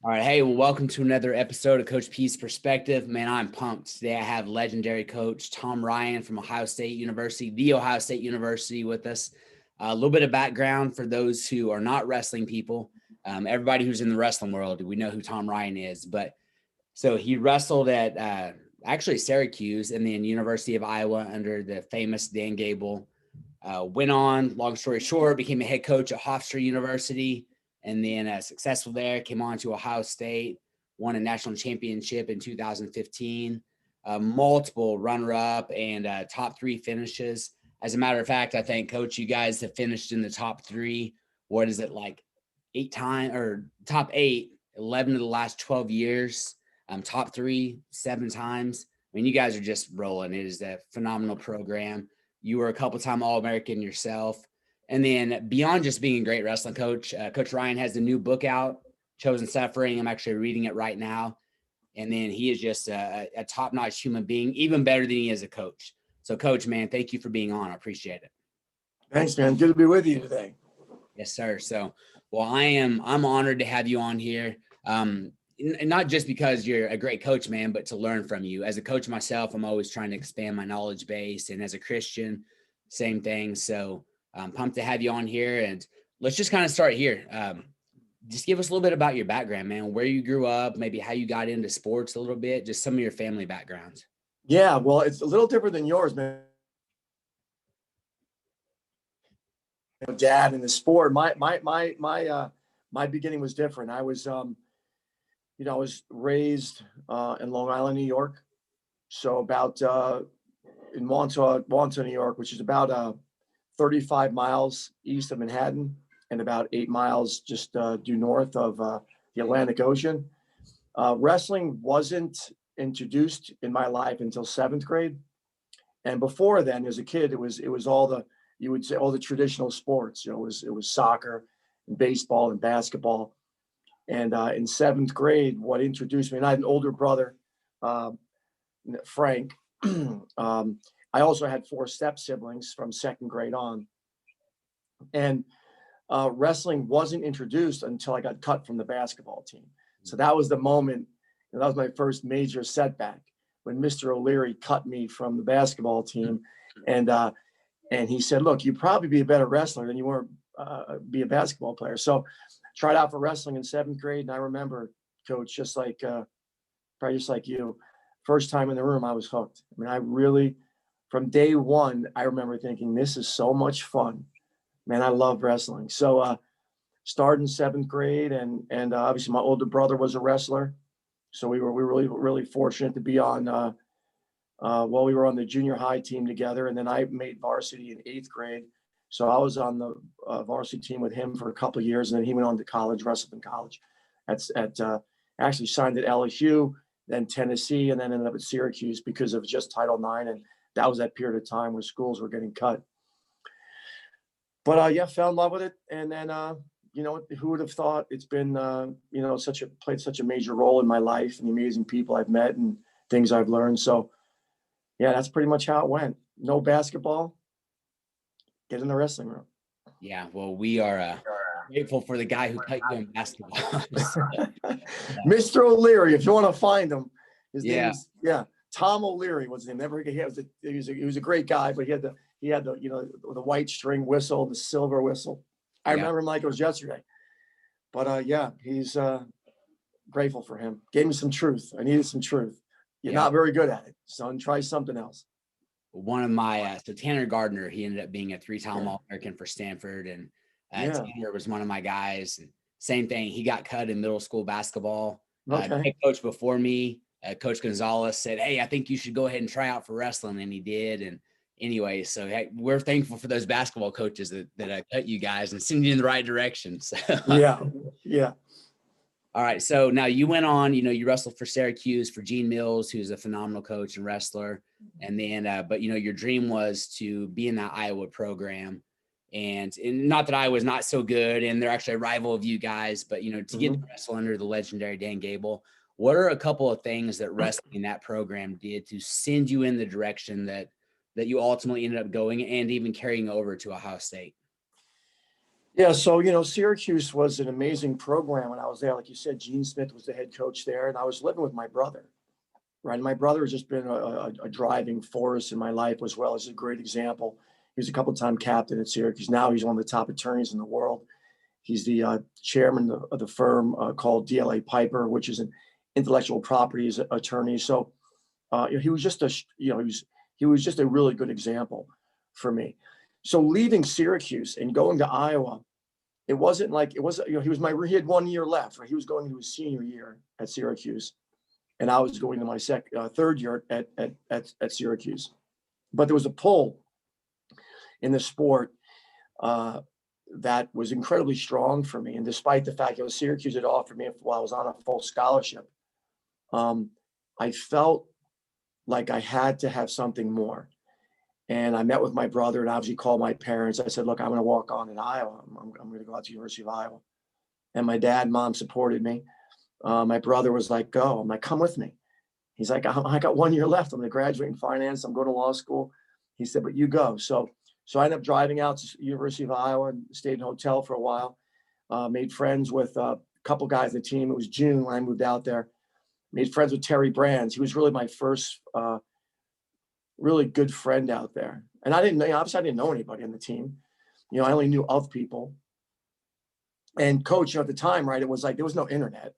All right. Hey, well, welcome to another episode of Coach P's Perspective. Man, I'm pumped. Today I have legendary coach Tom Ryan from Ohio State University, the Ohio State University with us. A little bit of background for those who are not wrestling people. Everybody who's in the wrestling world, we know who Tom Ryan is. But so he wrestled at actually Syracuse and then University of Iowa under the famous Dan Gable. Went on, long story short, became a head coach at Hofstra University. And then successful there, came on to Ohio State, won a national championship in 2015, multiple runner-up and top three finishes. As a matter of fact, I think, Coach, you guys have finished in the top three. What is it, like 8 times or top 8, 11 of the last 12 years, top 3, 7 times. I mean, you guys are just rolling. It is a phenomenal program. You were a couple-time All-American yourself. And then beyond just being a great wrestling coach, Coach Ryan has a new book out, Chosen Suffering. I'm actually reading it right now. And then he is just a top-notch human being, even better than he is a coach. So, Coach, man, thank you for being on. I appreciate it. Thanks, man. Good to be with you today. Yes, sir. So, well, I'm honored to have you on here. Not just because you're a great coach, man, but to learn from you. As a coach myself, I'm always trying to expand my knowledge base. And as a Christian, same thing. So I'm pumped to have you on here, and let's just kind of start here. Just give us a little bit about your background, man, where you grew up, maybe how you got into sports a little bit, just some of your family backgrounds. Yeah, well, it's a little different than yours, man. Dad in the sport. My beginning was different. I was I was raised in Long Island, New York. So about in Wantagh, New York, which is about 35 miles east of Manhattan and about 8 miles just due north of the Atlantic Ocean. Wrestling wasn't introduced in my life until 7th grade. And before then, as a kid, it was all the, you would say, all the traditional sports. It was soccer and baseball and basketball. And in 7th grade, what introduced me, and I had an older brother, Frank. I also had 4 step siblings from 2nd grade on. And wrestling wasn't introduced until I got cut from the basketball team. So that was the moment, that was my first major setback, when Mr. O'Leary cut me from the basketball team. And he said, look, you'd probably be a better wrestler than you were be a basketball player. So tried out for wrestling in 7th grade. And I remember, Coach, probably just like you, first time in the room, I was hooked. I mean, I really, from day one, I remember thinking, this is so much fun. Man, I love wrestling. So started in 7th grade, and obviously my older brother was a wrestler. So we were really fortunate to be on, we were on the junior high team together, and then I made varsity in 8th grade. So I was on the varsity team with him for a couple of years, and then he went on to college, wrestled in college. Actually signed at LSU, then Tennessee, and then ended up at Syracuse because of just Title IX. And that was that period of time where schools were getting cut. But fell in love with it. And then, who would have thought it's been, played such a major role in my life and the amazing people I've met and things I've learned. So yeah, that's pretty much how it went. No basketball, get in the wrestling room. Yeah. Well, we are grateful for the guy who cut you in basketball. Mr. O'Leary, if you want to find him, his name is Tom O'Leary was his name. Never he was a great guy, but he had the the white string whistle, the silver whistle. I remember him like it was yesterday. But he's grateful for him. Gave me some truth. I needed some truth. You're not very good at it, son. Try something else. One of my so Tanner Gardner, he ended up being a 3-time All-American for Stanford, and Tanner was one of my guys. And same thing, he got cut in middle school basketball. Head coach before me, Coach Gonzalez, said, "Hey, I think you should go ahead and try out for wrestling," and he did. And anyway, so we're thankful for those basketball coaches that cut you guys and send you in the right direction. So yeah. All right. So now you went on, you wrestled for Syracuse for Gene Mills, who's a phenomenal coach and wrestler. And then, but your dream was to be in that Iowa program. And not that Iowa's not so good, and they're actually a rival of you guys, but, to get to wrestle under the legendary Dan Gable, what are a couple of things that wrestling in that program did to send you in the direction that you ultimately ended up going and even carrying over to Ohio State? Yeah, so Syracuse was an amazing program when I was there. Like you said, Gene Smith was the head coach there, and I was living with my brother. Right, and my brother has just been a driving force in my life as well. As a great example. He was a couple-time captain at Syracuse. Now he's one of the top attorneys in the world. He's the chairman of the firm called DLA Piper, which is an intellectual properties attorney. So he was just he was just a really good example for me. So leaving Syracuse and going to Iowa, it wasn't like it was. He had 1 year left. Right, he was going into his senior year at Syracuse, and I was going to my third year at Syracuse. But there was a pull in the sport that was incredibly strong for me. And despite the fact that Syracuse had offered me while I was on a full scholarship, I felt like I had to have something more. And I met with my brother and obviously called my parents. I said, look, I'm going to walk on in Iowa. I'm going to go out to the University of Iowa. And my dad and mom supported me. My brother was like, go. I'm like, come with me. He's like, I got 1 year left. I'm going to graduate in finance. I'm going to law school. He said, but you go. So I ended up driving out to the University of Iowa and stayed in a hotel for a while. Made friends with a couple guys on the team. It was June when I moved out there. Made friends with Terry Brands. He was really my first really good friend out there. And obviously I didn't know anybody on the team. I only knew of people. And coach, at the time, right, it was like there was no internet.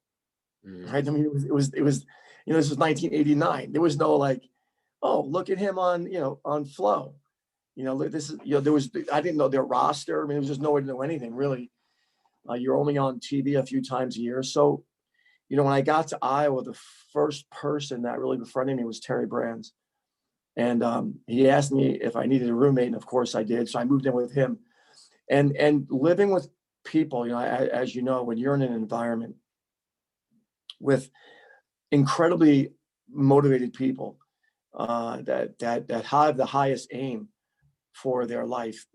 Right. I mean, it was this was 1989. There was no like, oh, look at him on Flow. This is, I didn't know their roster. I mean, there was just no way to know anything really. You're only on TV a few times a year. So, when I got to Iowa, the first person that really befriended me was Terry Brands. And he asked me if I needed a roommate. And of course I did. So I moved in with him and living with people, as you know, when you're in an environment with incredibly motivated people that have the highest aim for their life,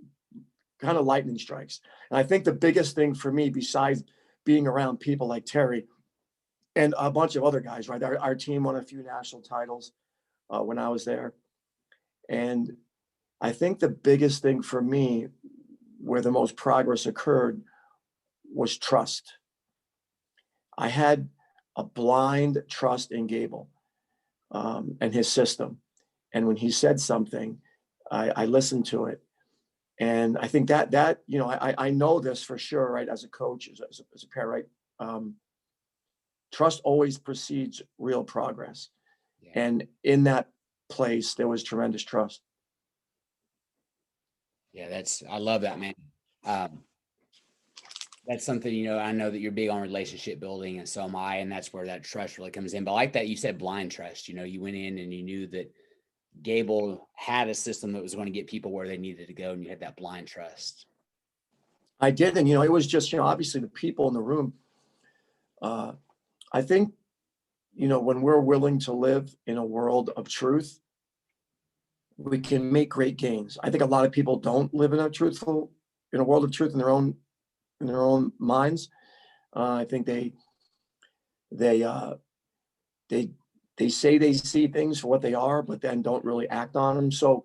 kind of lightning strikes. And I think the biggest thing for me, besides being around people like Terry and a bunch of other guys, right? Our team won a few national titles when I was there. And I think the biggest thing for me, where the most progress occurred, was trust. I had a blind trust in Gable and his system. And when he said something, I listened to it. And I think that I know this for sure, right? As a coach, as a parent, right? Trust always precedes real progress. Yeah. And in that place, there was tremendous trust. Yeah, I love that, man. That's something, I know that you're big on relationship building, and so am I, and that's where that trust really comes in. But like that, you said blind trust, you went in and you knew that Gable had a system that was going to get people where they needed to go, and you had that blind trust. I did. And, it was just, obviously the people in the room. I think, when we're willing to live in a world of truth, we can make great gains. I think a lot of people don't live in a world of truth in their own minds. I think they say they see things for what they are, but then don't really act on them. So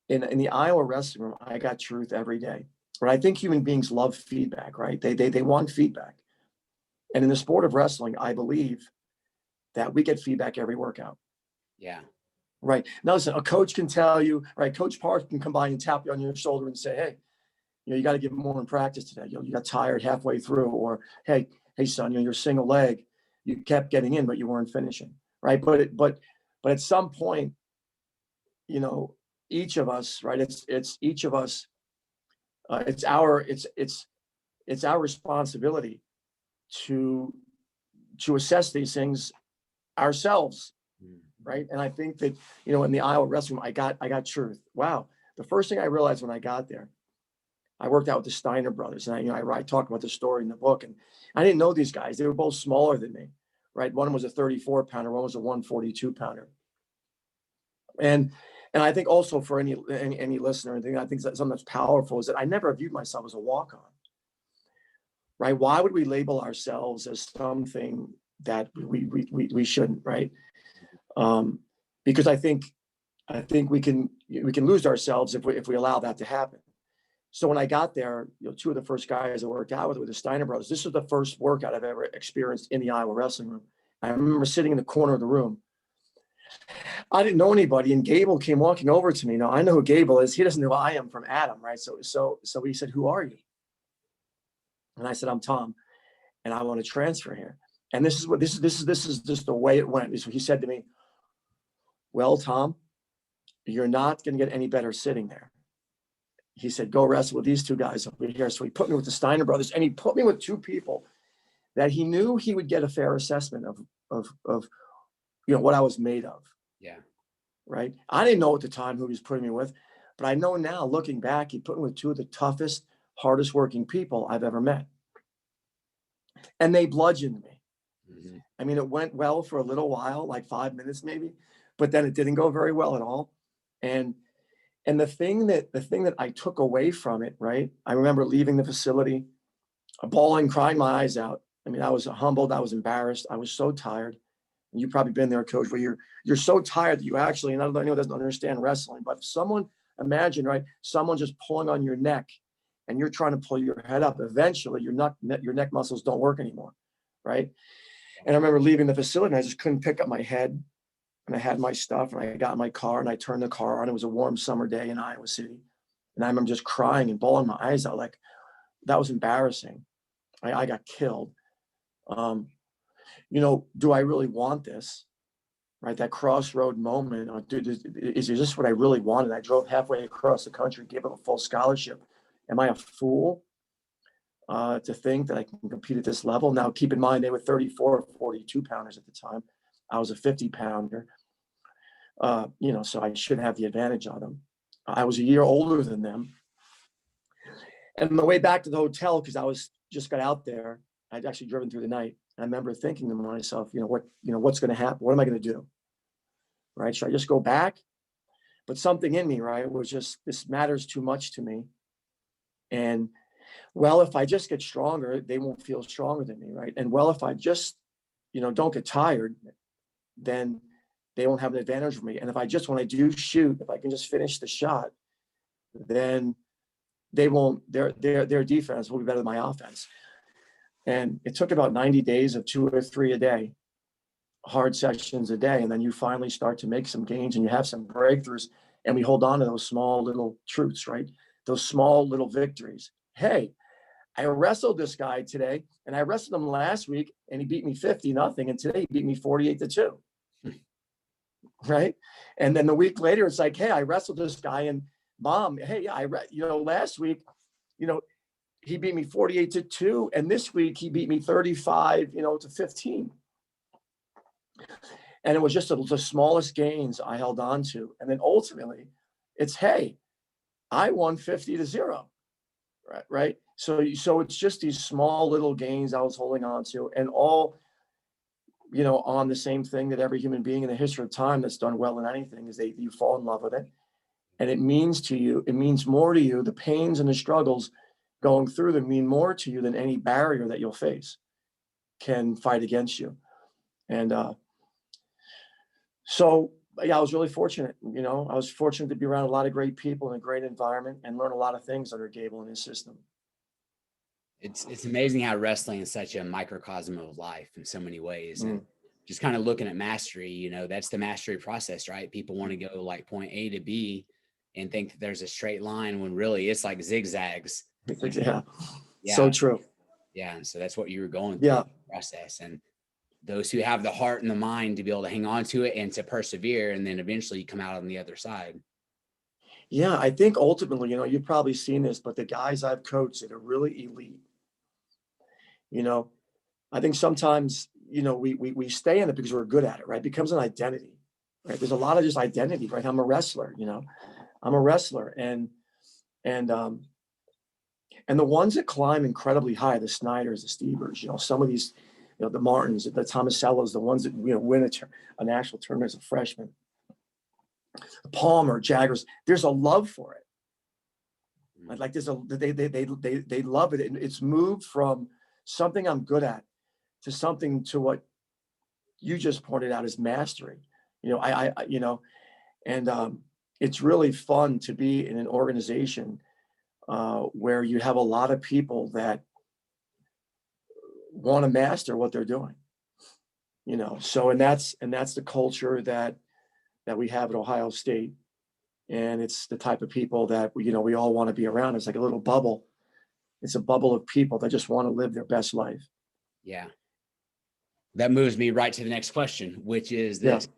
in the Iowa wrestling room, I got truth every day. But I think human beings love feedback, right? They want feedback. And in the sport of wrestling, I believe that we get feedback every workout. Yeah. Right. Now, listen, a coach can tell you, right? Coach Park can come by and tap you on your shoulder and say, hey, you got to give more in practice today. You got tired halfway through, or hey, son, you're single leg. You kept getting in, but you weren't finishing. Right. But at some point, each of us, right? It's each of us. It's our responsibility to assess these things ourselves. Right. And I think that, in the Iowa wrestling room, I got truth. Wow. The first thing I realized when I got there, I worked out with the Steiner brothers, and I talk about the story in the book, and I didn't know these guys. They were both smaller than me. Right. One was a 34 pounder. One was a 142 pounder. And I think also for any listener, I think something that's powerful is that I never viewed myself as a walk-on. Right. Why would we label ourselves as something that we shouldn't, right? Because I think we can lose ourselves if we allow that to happen. So when I got there, two of the first guys I worked out with were the Steiner brothers. This was the first workout I've ever experienced in the Iowa wrestling room. I remember sitting in the corner of the room. I didn't know anybody, and Gable came walking over to me. Now I know who Gable is. He doesn't know who I am from Adam, right? So he said, "Who are you?" And I said, "I'm Tom, and I want to transfer here." And this is just the way it went. So he said to me, "Well, Tom, you're not going to get any better sitting there." He said, "Go wrestle with these two guys over here." So he put me with the Steiner brothers, and he put me with two people that he knew he would get a fair assessment of what I was made of. Yeah. Right. I didn't know at the time who he was putting me with, but I know now, looking back, he put me with two of the toughest, hardest working people I've ever met. And they bludgeoned me. Mm-hmm. I mean, it went well for a little while, like 5 minutes maybe, but then it didn't go very well at all. And the thing that I took away from it, right? I remember leaving the facility, bawling, crying my eyes out. I mean, I was humbled. I was embarrassed. I was so tired. And you've probably been there, Coach, where you're so tired that you actually, and I don't know, anyone doesn't understand wrestling, but if someone, imagine, right, someone just pulling on your neck and you're trying to pull your head up, eventually your neck muscles don't work anymore, right? And I remember leaving the facility and I just couldn't pick up my head. And I had my stuff and I got in my car and I turned the car on. It was a warm summer day in Iowa City. And I remember just crying and bawling my eyes out. Like, that was embarrassing. I got killed. Do I really want this? Right? That crossroad moment. Is this what I really wanted? I drove halfway across the country, gave up a full scholarship. Am I a fool to think that I can compete at this level? Now, keep in mind, they were 34, 42 pounders at the time. I was a 50 pounder. So I should have the advantage on them. I was a year older than them. And on the way back to the hotel, because I just got out there, I'd actually driven through the night. And I remember thinking to myself, what's going to happen? What am I going to do? Right? Should I just go back? But something in me, right, was just, this matters too much to me. And well, if I just get stronger, they won't feel stronger than me, right? And well, if I just, don't get tired, then they won't have an advantage for me. And if I just, when I do shoot, if I can just finish the shot, then they won't, their defense will be better than my offense. And it took about 90 days of 2 or 3 a day, hard sessions a day. And then you finally start to make some gains and you have some breakthroughs. And we hold on to those small little truths, right? Those small little victories. Hey, I wrestled this guy today and I wrestled him last week and he beat me 50-0. And today he beat me 48-2. Right. And then the week later, it's like, hey, I wrestled this guy and Mom, hey, last week, he beat me 48-2. And this week he beat me 35-15. And it was just the smallest gains I held on to. And then ultimately it's, hey, I won 50-0. Right. So it's just these small little gains I was holding on to, and all, on the same thing that every human being in the history of time that's done well in anything is you fall in love with it. And it means more to you. The pains and the struggles going through them mean more to you than any barrier that you'll face can fight against you. And so, yeah, I was really fortunate. I was fortunate to be around a lot of great people in a great environment and learn a lot of things under Gable and his system. It's amazing how wrestling is such a microcosm of life in so many ways. And just kind of looking at mastery, that's the mastery process, right? People want to go like point A to B and think that there's a straight line when really it's like zigzags. Yeah. So true. Yeah. And so that's what you were going through the process. And those who have the heart and the mind to be able to hang on to it and to persevere, and then eventually come out on the other side. Yeah. I think ultimately, you've probably seen this, but the guys I've coached that are really elite, I think sometimes, we stay in it because we're good at it, right? It becomes an identity, right? There's a lot of just identity, right? I'm a wrestler, I'm a wrestler. And the ones that climb incredibly high, the Snyders, the Stevers, some of these, the Martins, the Tomasellos, the ones that, win a national tournament as a freshman, the Palmer, Jaggers, there's a love for it. Like they love it. And it's moved from something I'm good at to something to what you just pointed out as mastery. It's really fun to be in an organization where you have a lot of people that want to master what they're doing, so, and that's the culture that we have at Ohio State. And it's the type of people that we all want to be around. It's like a little bubble. It's a bubble of people that just want to live their best life. Yeah. That moves me right to the next question, which is this. Yeah.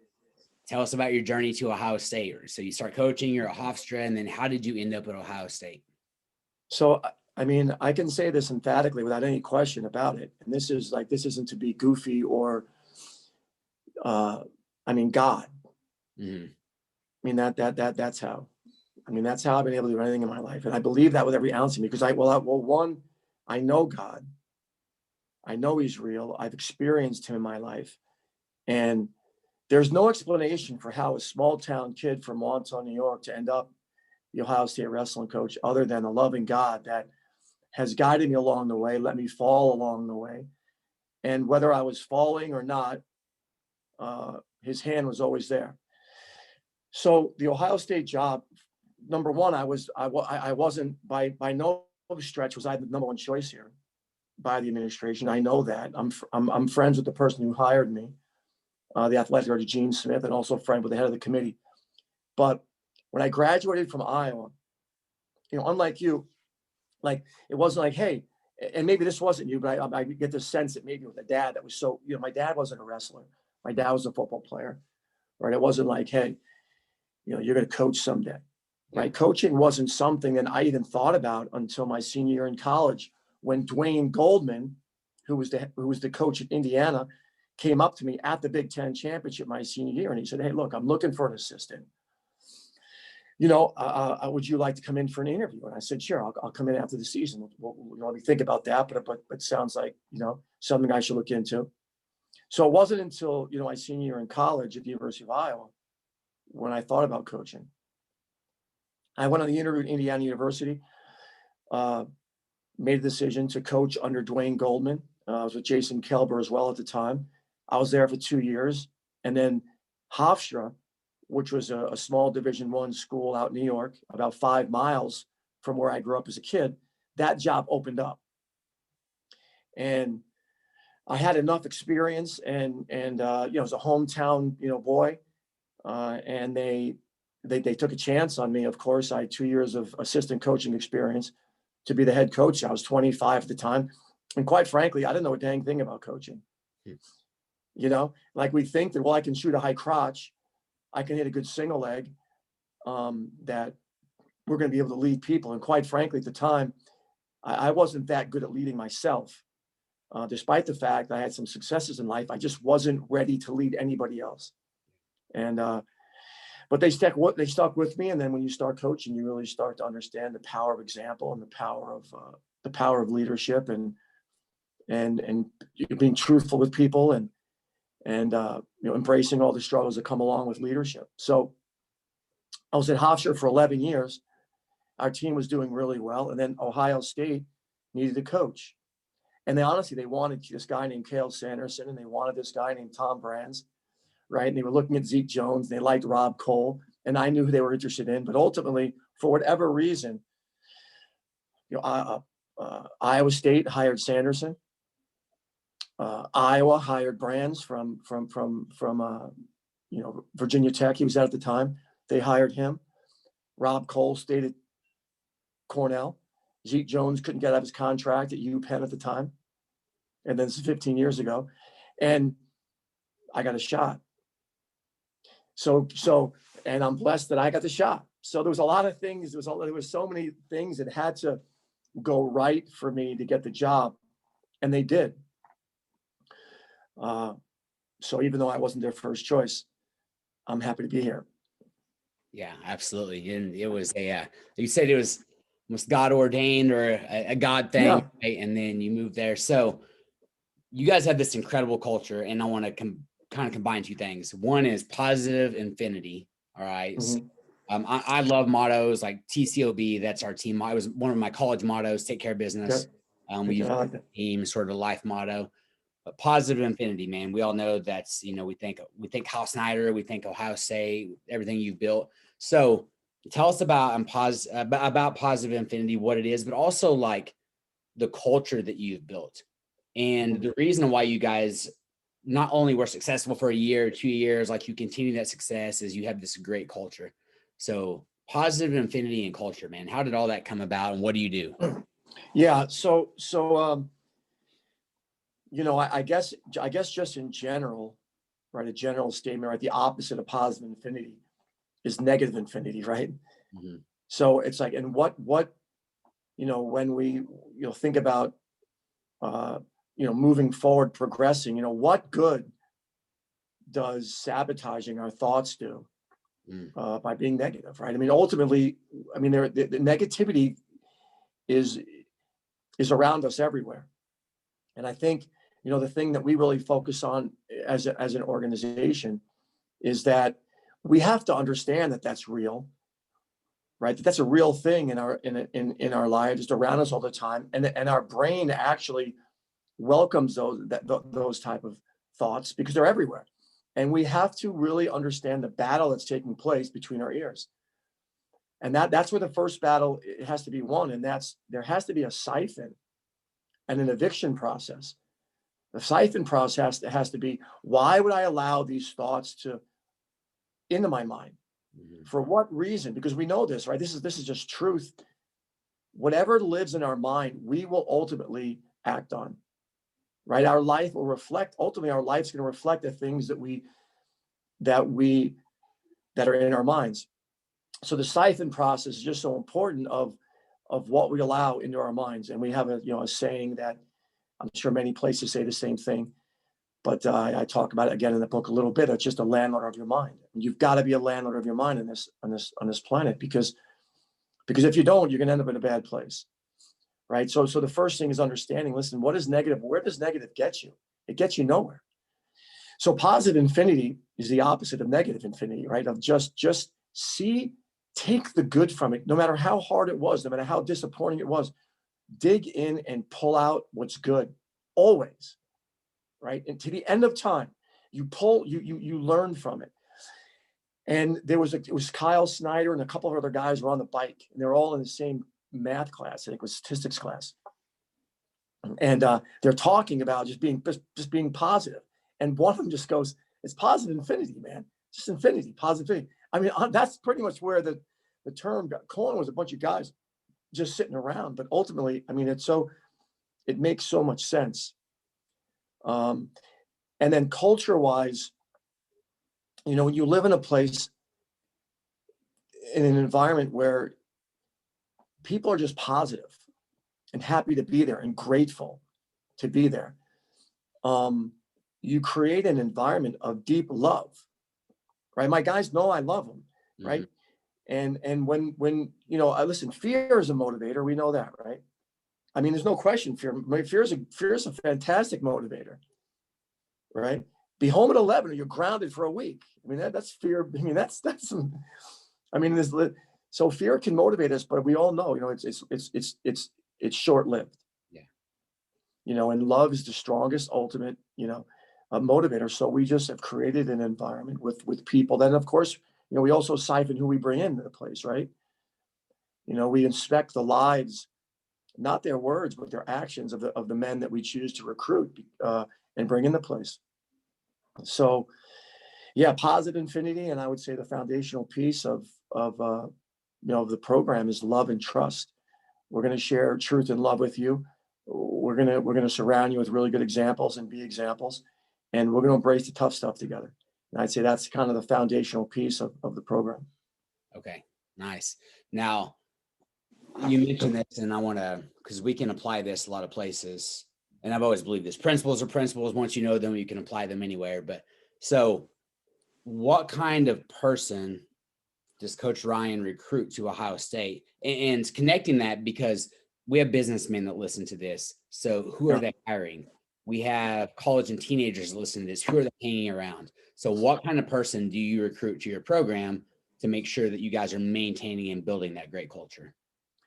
Tell us about your journey to Ohio State. So you start coaching, you're at Hofstra, and then how did you end up at Ohio State? So, I mean, I can say this emphatically without any question about it. And this isn't to be goofy or, God. Mm-hmm. I mean, that's how I've been able to do anything in my life. And I believe that with every ounce of me, because I know God. I know he's real. I've experienced him in my life. And there's no explanation for how a small town kid from Montauk, New York, to end up the Ohio State wrestling coach, other than a loving God that has guided me along the way, let me fall along the way. And whether I was falling or not, his hand was always there. So the Ohio State job, number one, I wasn't by no stretch was I the number one choice here by the administration. I know that. I'm friends with the person who hired me, the athletic director, Gene Smith, and also a friend with the head of the committee. But when I graduated from Iowa, unlike you, like it wasn't like, hey, and maybe this wasn't you, but I get the sense that maybe with a dad that was so, my dad wasn't a wrestler. My dad was a football player, right? It wasn't like, hey, you're going to coach someday, right? Coaching wasn't something that I even thought about until my senior year in college, when Dwayne Goldman, who was the coach at Indiana, came up to me at the Big Ten championship my senior year, and he said, "Hey, look, I'm looking for an assistant. Would you like to come in for an interview?" And I said, "Sure, I'll come in after the season. Let me think about that, but it sounds like something I should look into." So it wasn't until my senior year in college at the University of Iowa when I thought about coaching. I went on the interview at Indiana University, made a decision to coach under Dwayne Goldman. I was with Jason Kelber as well at the time. I was there for 2 years. And then Hofstra, which was a small Division I school out in New York, about 5 miles from where I grew up as a kid, that job opened up. And I had enough experience and as a hometown, boy. And they took a chance on me. Of course, I had 2 years of assistant coaching experience to be the head coach. I was 25 at the time. And quite frankly, I didn't know a dang thing about coaching. Like we think that, well, I can shoot a high crotch, I can hit a good single leg, that we're going to be able to lead people. And quite frankly, at the time, I wasn't that good at leading myself. Despite the fact that I had some successes in life, I just wasn't ready to lead anybody else. And but they stuck with me. And then when you start coaching, you really start to understand the power of example and the power of leadership and being truthful with people and embracing all the struggles that come along with leadership. So I was at Hofstra for 11 years. Our team was doing really well. And then Ohio State needed a coach. And they wanted this guy named Cale Sanderson, and they wanted this guy named Tom Brands, right? And they were looking at Zeke Jones, and they liked Rob Cole, and I knew who they were interested in. But ultimately, for whatever reason, Iowa State hired Sanderson. Iowa hired Brands from Virginia Tech. He was at the time. They hired him. Rob Cole stayed at Cornell. Zeke Jones couldn't get out of his contract at UPenn at the time. And then this is 15 years ago. And I got a shot. So, and I'm blessed that I got the shot. So there was a lot of things. There was so many things that had to go right for me to get the job. And they did. So even though I wasn't their first choice, I'm happy to be here. Yeah, absolutely. And it was you said it was almost God ordained or a God thing, Yeah. right? And then you moved there. So you guys have this incredible culture, and I want to kind of combine two things. One is positive infinity. All right. Mm-hmm. So, I love mottos like TCOB. That's our team. It was one of my college mottos, take care of business. We use the team sort of life motto. But positive infinity, man. We all know that's, we think Hal Snyder, we think Ohio State, everything you've built. So Tell us about about Positive Infinity, what it is, but also like the culture that you've built and the reason why you guys not only were successful for a year or 2 years, like you continue that success is you have this great culture. So Positive Infinity and culture, man, how did all that come about and what do you do? Yeah. I guess just in general, right? A general statement, right? The opposite of positive infinity is negative infinity, right? Mm-hmm. So it's like, and what, when we, think about, moving forward, progressing, what good does sabotaging our thoughts do by being negative, right? I mean, ultimately, the negativity is around us everywhere. And I think, the thing that we really focus on as an organization is that we have to understand that that's real, right? That's a real thing in our lives, just around us all the time. And our brain actually welcomes those type of thoughts because they're everywhere. And we have to really understand the battle that's taking place between our ears. And that's where the first battle, it has to be won. And there has to be a siphon and an eviction process. The siphon process has to be, why would I allow these thoughts into my mind? Mm-hmm. For what reason? Because we know this, right? This is just truth. Whatever lives in our mind, we will ultimately act on, right? Our life will reflect, ultimately our life's going to reflect the things that are in our minds. So the siphon process is just so important of what we allow into our minds. And we have a saying that I'm sure many places say the same thing, but I talk about it again in the book a little bit. It's just a landlord of your mind. You've got to be a landlord of your mind on this planet, because if you don't, you're going to end up in a bad place, right? So the first thing is understanding. Listen, what is negative? Where does negative get you? It gets you nowhere. So positive infinity is the opposite of negative infinity, right? Of just take the good from it, no matter how hard it was, no matter how disappointing it was. Dig in and pull out what's good, always, right? And to the end of time, you learn from it. And it was Kyle Snyder and a couple of other guys were on the bike, and they're all in the same math class. I think it was statistics class. And they're talking about just being positive. And one of them just goes, "It's positive infinity, man. Just infinity, positive infinity." I mean, that's pretty much where the term got coined, was a bunch of guys just sitting around. But ultimately, I mean, it makes so much sense. And then culture-wise, when you live in a place, in an environment where people are just positive and happy to be there and grateful to be there, you create an environment of deep love, right? My guys know I love them, right? Mm-hmm. And when listen, fear is a motivator. We know that, right? I mean, there's no question. Fear is a fantastic motivator, right? Be home at 11 or you're grounded for a week. I mean, that's fear. I mean, that's some. I mean, so fear can motivate us, but we all know, it's short lived. Yeah. And love is the strongest, ultimate, motivator. So we just have created an environment with people. Then, of course, we also siphon who we bring into the place, right? We inspect the lives, not their words, but their actions of the men that we choose to recruit and bring in the place. So, yeah, positive infinity, and I would say the foundational piece of the program is love and trust. We're going to share truth and love with you. We're going to surround you with really good examples and be examples, and we're going to embrace the tough stuff together. And I'd say that's kind of the foundational piece of the program. Okay, nice. Now, you mentioned this, and I want to, because we can apply this a lot of places, and I've always believed this. Principles are principles. Once you know them, you can apply them anywhere. But so what kind of person does Coach Ryan recruit to Ohio State? And connecting that, because we have businessmen that listen to this. So who are they hiring? We have college and teenagers listen to this. Who are they hanging around? So what kind of person do you recruit to your program to make sure that you guys are maintaining and building that great culture?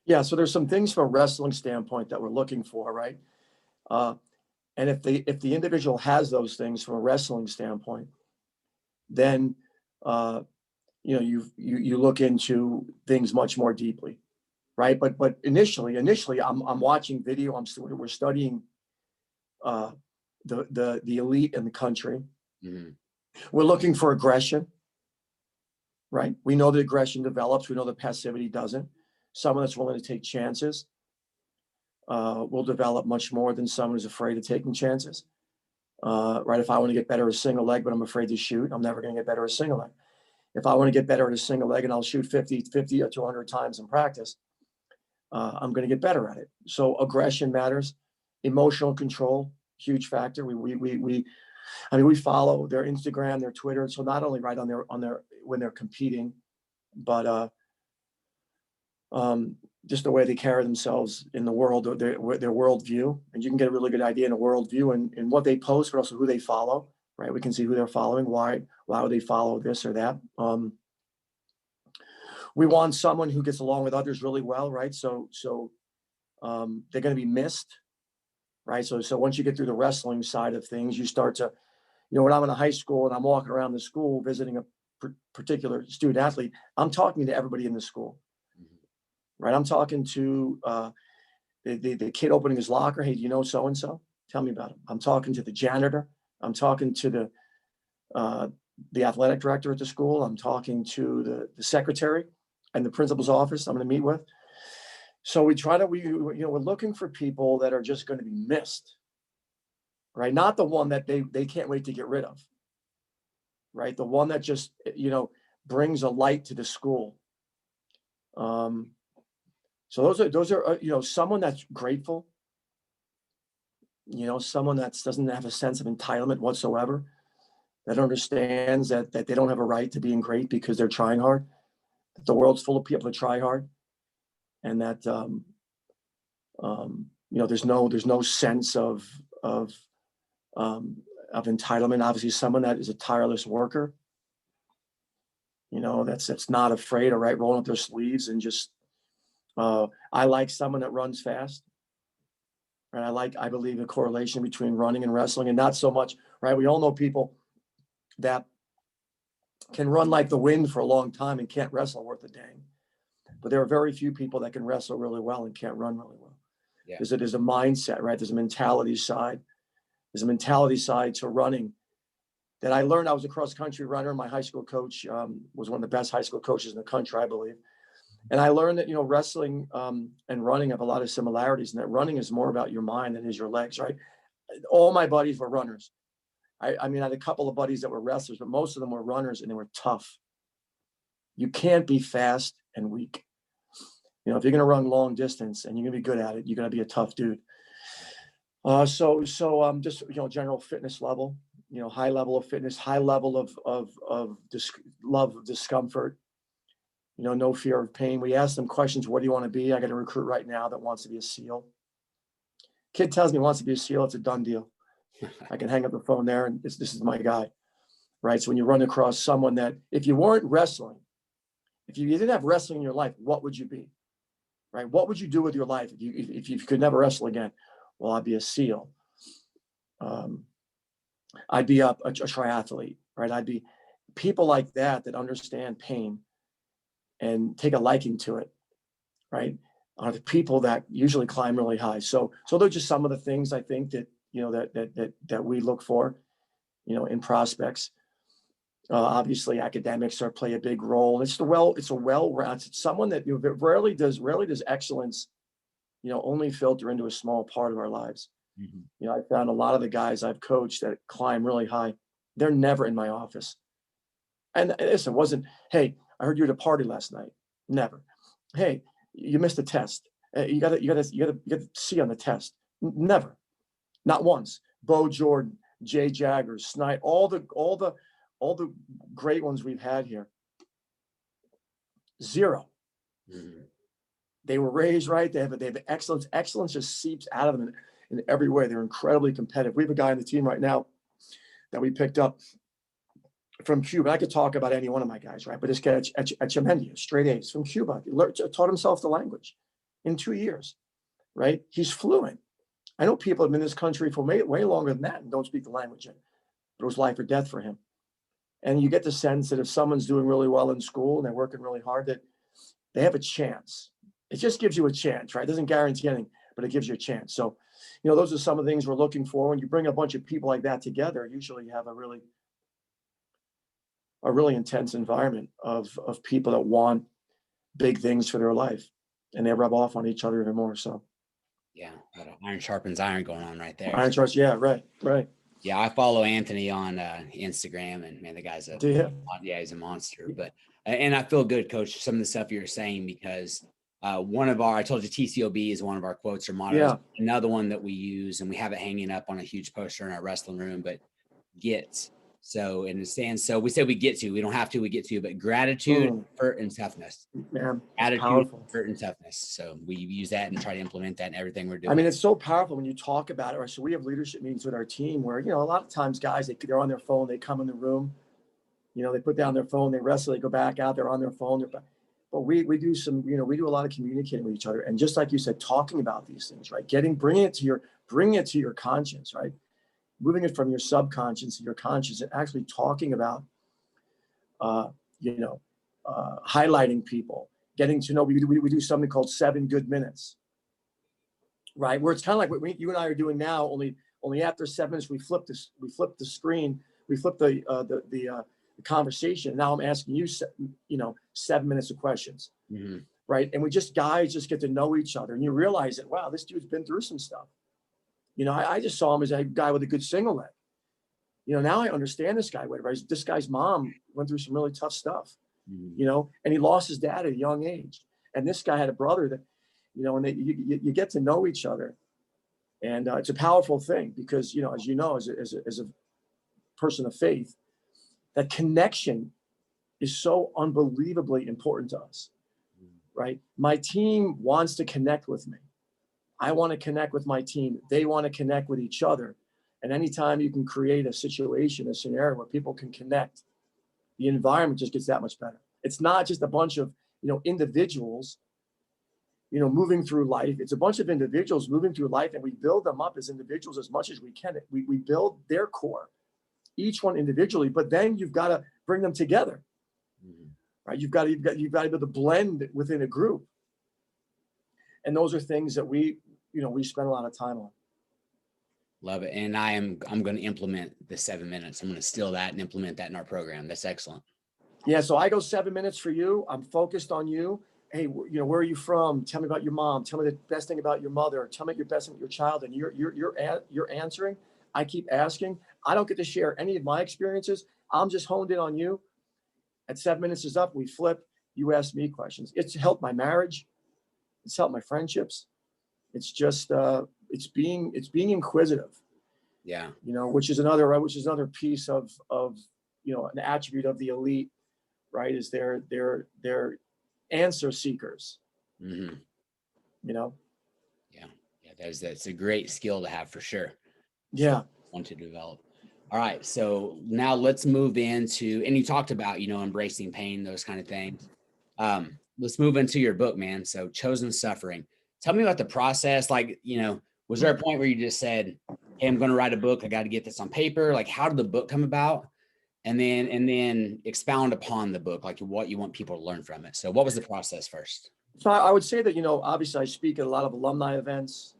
Yeah, so there's some things from a wrestling standpoint that we're looking for, right? And if the individual has those things from a wrestling standpoint, then you look into things much more deeply, right? But initially, I'm watching video. We're studying the elite in the country. Mm-hmm. We're looking for aggression, right? We know that aggression develops. We know that passivity doesn't. Someone that's willing to take chances will develop much more than someone who's afraid of taking chances. Right? If I want to get better at a single leg, but I'm afraid to shoot, I'm never going to get better at a single leg. If I want to get better at a single leg and I'll shoot 50 or 200 times in practice, I'm going to get better at it. So aggression matters. Emotional control, huge factor. We follow their Instagram, their Twitter. So not only right on their when they're competing, but just the way they carry themselves in the world, their worldview, and you can get a really good idea in a worldview and what they post, but also who they follow. Right, we can see who they're following. Why would they follow this or that? We want someone who gets along with others really well, right? So they're going to be missed, right? So once you get through the wrestling side of things, you start to, when I'm in a high school and I'm walking around the school visiting a particular student athlete, I'm talking to everybody in the school, right? I'm talking to the kid opening his locker. Hey, do you know so and so? Tell me about him. I'm talking to the janitor. I'm talking to the athletic director at the school. I'm talking to the secretary and the principal's office I'm going to meet with. So we're looking for people that are just going to be missed, right? Not the one that they can't wait to get rid of, right? The one that just, brings a light to the school. So those are someone that's grateful, someone that doesn't have a sense of entitlement whatsoever, that understands that they don't have a right to being great because they're trying hard, that the world's full of people that try hard, and that there's no sense of entitlement. Obviously, someone that is a tireless worker, that's not afraid of rolling up their sleeves and just. I like someone that runs fast. And I believe a correlation between running and wrestling, and not so much, right? We all know people that can run like the wind for a long time and can't wrestle worth a dang. But there are very few people that can wrestle really well and can't run really well. Yeah. There's a mindset, right? There's a mentality side. There's a mentality side to running that I learned. I was a cross-country runner. My high school coach was one of the best high school coaches in the country, I believe. And I learned that, wrestling and running have a lot of similarities, and that running is more about your mind than is your legs, right? All my buddies were runners. I had a couple of buddies that were wrestlers, but most of them were runners, and they were tough. You can't be fast and weak. If you're going to run long distance and you're going to be good at it, you're going to be a tough dude. So just, general fitness level, high level of fitness, high level of love of discomfort. No fear of pain. We ask them questions. What do you want to be? I got a recruit right now that wants to be a SEAL. Kid tells me he wants to be a SEAL. It's a done deal. I can hang up the phone there, and this is my guy, right? So when you run across someone that, if you weren't wrestling, if you didn't have wrestling in your life, what would you be, right? What would you do with your life if you could never wrestle again? Well, I'd be a SEAL. I'd be a triathlete, right? I'd be people like that understand pain and take a liking to it, right? Are the people that usually climb really high. So they're just some of the things I think that, that we look for, in prospects. Obviously academics play a big role. It's well-rounded, someone that rarely does excellence, only filter into a small part of our lives. Mm-hmm. I found a lot of the guys I've coached that climb really high, they're never in my office. And listen, it wasn't, hey, I heard you at a party last night. Never. Hey, you missed a test. You got to C on the test. Never. Not once. Bo Jordan, Jay Jagger, Snipe, all the great ones we've had here. Zero. Mm-hmm. They were raised right. They have excellence. Excellence just seeps out of them in every way. They're incredibly competitive. We have a guy on the team right now that we picked up from Cuba. I could talk about any one of my guys, right? But this guy at Chimendia, straight A's from Cuba, taught himself the language in 2 years, right? He's fluent. I know people have been in this country for way longer than that and don't speak the language yet, but it was life or death for him. And you get the sense that if someone's doing really well in school and they're working really hard, that they have a chance. It just gives you a chance, right? It doesn't guarantee anything, but it gives you a chance. So, those are some of the things we're looking for. When you bring a bunch of people like that together, usually you have a really intense environment of people that want big things for their life, and they rub off on each other even more. So, yeah, iron sharpens iron going on right there. Iron sharpens, yeah, right. Yeah, I follow Anthony on Instagram, and man, the guy's he's a monster. But and I feel good, Coach, some of the stuff you're saying, because I told you TCOB is one of our quotes or mottos. Yeah. Another one that we use, and we have it hanging up on a huge poster in our wrestling room, but get. So, and it stands, so we say we get to, we don't have to, we get to, but gratitude, effort, and toughness. Man, attitude, effort, and toughness. So we use that and try to implement that in everything we're doing. I mean, it's so powerful when you talk about it. Right? So we have leadership meetings with our team where, a lot of times guys, they're on their phone, they come in the room, they put down their phone, they wrestle, they go back out, they're on their phone. But we do some, we do a lot of communicating with each other. And just like you said, talking about these things, right? Bringing it to your conscience, right? Moving it from your subconscious to your conscious, and actually talking about, highlighting people, getting to know. We do something called 7 good minutes, right? Where it's kind of like what you and I are doing now. Only after 7 minutes, we flip the screen, we flip the conversation. Now I'm asking you, 7 minutes of questions, right? And guys just get to know each other, and you realize that, wow, this dude's been through some stuff. I just saw him as a guy with a good single leg. Now I understand this guy. Whatever. This guy's mom went through some really tough stuff, and he lost his dad at a young age. And this guy had a brother that, and you get to know each other. And it's a powerful thing because, as a person of faith, that connection is so unbelievably important to us, right? My team wants to connect with me. I want to connect with my team. They want to connect with each other. And anytime you can create a situation, a scenario where people can connect, the environment just gets that much better. It's not just a bunch of, individuals, moving through life. It's a bunch of individuals moving through life, and we build them up as individuals as much as we can. We build their core, each one individually, but then you've got to bring them together, right? You've got to be able to blend within a group. And those are things that we spend a lot of time on. Love it. And I'm going to implement the 7 minutes. I'm going to steal that and implement that in our program. That's excellent. Yeah. So I go 7 minutes for you. I'm focused on you. Hey, where are you from? Tell me about your mom. Tell me the best thing about your mother. Tell me your best thing about your child. And you're answering. I keep asking. I don't get to share any of my experiences. I'm just honed in on you. At 7 minutes is up. We flip. You ask me questions. It's helped my marriage. It's helped my friendships. It's just it's being inquisitive. Yeah. Which is another piece of an attribute of the elite, right? Is they're answer seekers. Yeah. That's a great skill to have for sure. Yeah. Want to develop. All right. So now let's move into, and you talked about, embracing pain, those kind of things. Let's move into your book, man. So Chosen Suffering. Tell me about the process. Like, was there a point where you just said, hey, I'm going to write a book. I got to get this on paper. Like, how did the book come about? And then expound upon the book, like what you want people to learn from it. So what was the process first? So I would say that, obviously I speak at a lot of alumni events,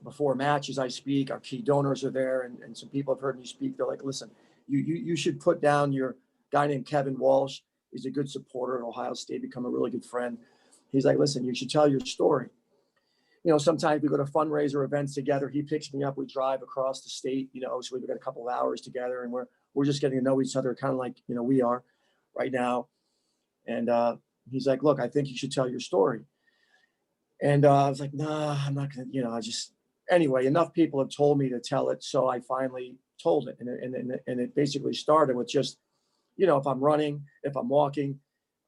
before matches I speak, our key donors are there. And some people have heard me speak. They're like, listen, you should put down your guy named Kevin Walsh. He's a good supporter at Ohio State, become a really good friend. He's like, listen, you should tell your story. Sometimes we go to fundraiser events together. He picks me up. We drive across the state, so we've got a couple of hours together, and we're just getting to know each other, kind of like, we are right now. And he's like, look, I think you should tell your story. And I was like, nah, I'm not going to, anyway, enough people have told me to tell it. So I finally told it. And it basically started with just, if I'm running, if I'm walking,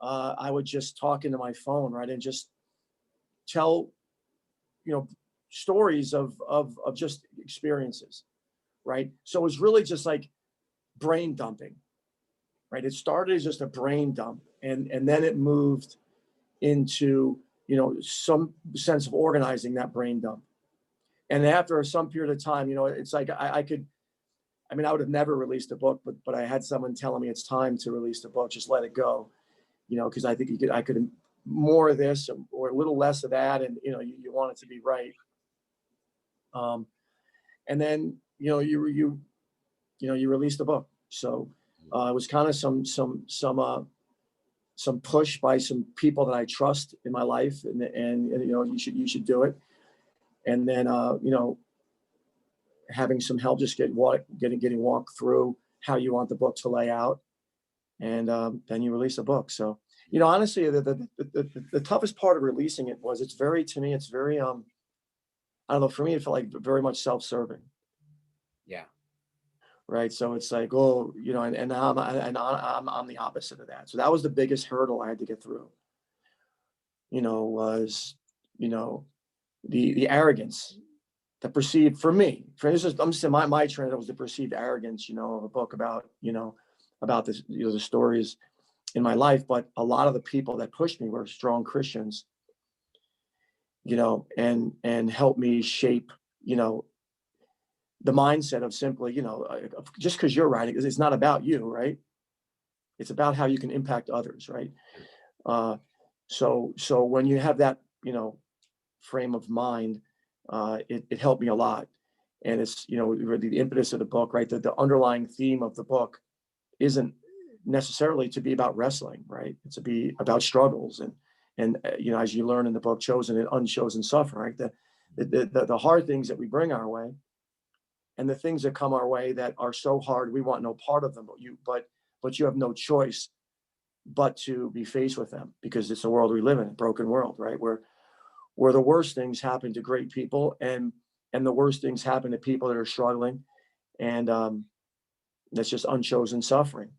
I would just talk into my phone, right? And just tell, stories of just experiences, right? So it was really just like brain dumping, right? It started as just a brain dump, and then it moved into, some sense of organizing that brain dump. And after some period of time, it's like I could I mean, I would have never released a book, but I had someone telling me it's time to release the book. Just let it go, because I think I could more of this or a little less of that, and you want it to be right. And then you release the book. So it was kind of some push by some people that I trust in my life, and you should do it. And then having some help, just getting walked through how you want the book to lay out, and then you release a book. So honestly, the toughest part of releasing it was it's very I don't know, for me it felt like very much self-serving. Yeah. Right. So it's like, oh, and I'm the opposite of that. So that was the biggest hurdle I had to get through. Was the arrogance, the perceived, for me, I'm just saying my trend was the perceived arrogance, of a book about this, the stories in my life. But a lot of the people that pushed me were strong Christians, and helped me shape, the mindset of simply, just because you're writing, it's not about you, right? It's about how you can impact others, right? So when you have that, frame of mind, it helped me a lot. And it's, the impetus of the book, right? The underlying theme of the book isn't necessarily to be about wrestling, right? It's to be about struggles and as you learn in the book, chosen and unchosen suffering, right? The hard things that we bring our way, and the things that come our way that are so hard, we want no part of them, but you have no choice but to be faced with them, because it's the world we live in, a broken world, right? Where the worst things happen to great people, and the worst things happen to people that are struggling, and that's just unchosen suffering.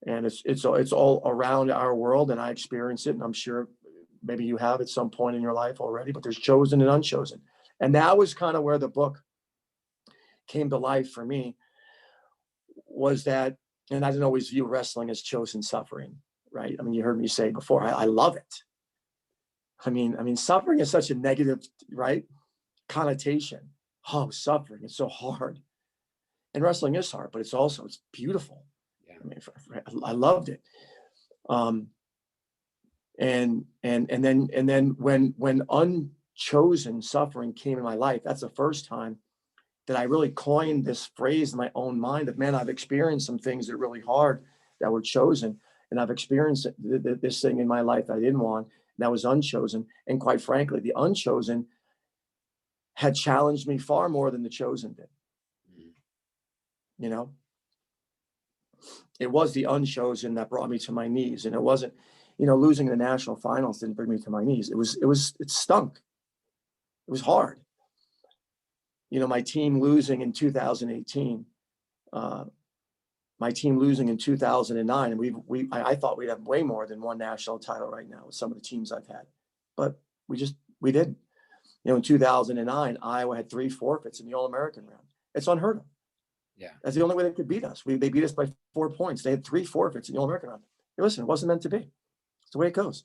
And it's all around our world, and I experience it, and I'm sure maybe you have at some point in your life already, but there's chosen and unchosen. And that was kind of where the book came to life for me, was that, and I didn't always view wrestling as chosen suffering, right? I mean, you heard me say before, I love it. I mean, suffering is such a negative, right, connotation. Oh, suffering, it's so hard. And wrestling is hard, but it's beautiful. Yeah. I mean, I loved it. And then when unchosen suffering came in my life, that's the first time that I really coined this phrase in my own mind of, man, I've experienced some things that are really hard that were chosen. And I've experienced this thing in my life that I didn't want, and that was unchosen. And quite frankly, the unchosen had challenged me far more than the chosen did. It was the unchosen that brought me to my knees. And it wasn't, losing the national finals didn't bring me to my knees. It stunk. It was hard. My team losing in 2018, my team losing in 2009, and I thought we'd have way more than one national title right now with some of the teams I've had, but we didn't. In 2009, Iowa had 3 forfeits in the All-American round. It's unheard of. Yeah, that's the only way they could beat us. They beat us by 4 points. They had 3 forfeits in the All-American round. Hey, listen, it wasn't meant to be. It's the way it goes,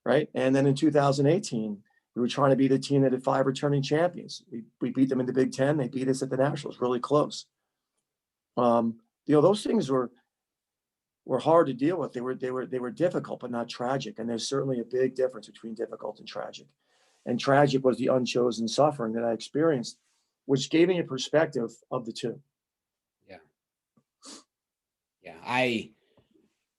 right? And then in 2018, we were trying to beat a team that had 5 returning champions. We beat them in the Big Ten. They beat us at the Nationals, really close. Those things were hard to deal with. They were difficult, but not tragic. And there's certainly a big difference between difficult and tragic. And tragic was the unchosen suffering that I experienced, which gave me a perspective of the two. Yeah. I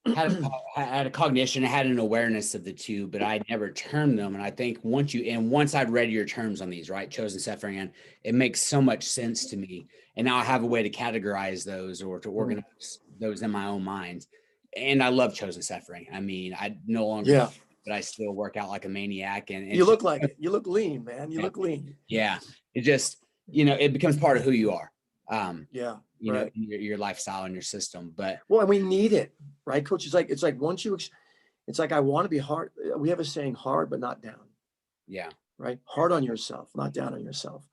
had a cognition, I had an awareness of the two, but I never termed them. And I think once I'd read your terms on these, right, chosen suffering, and it makes so much sense to me. And now I have a way to categorize those or to organize those in my own mind. And I love chosen suffering. I mean, I no longer, but I still work out like a maniac. And you look like it. You look lean, man. You look lean. Yeah. It just, it becomes part of who you are. Right. Your lifestyle and your system, but and we need it, right, Coach? It's like once it's like, I want to be hard. We have a saying, hard, but not down. Yeah. Right. Hard on yourself, not down on yourself.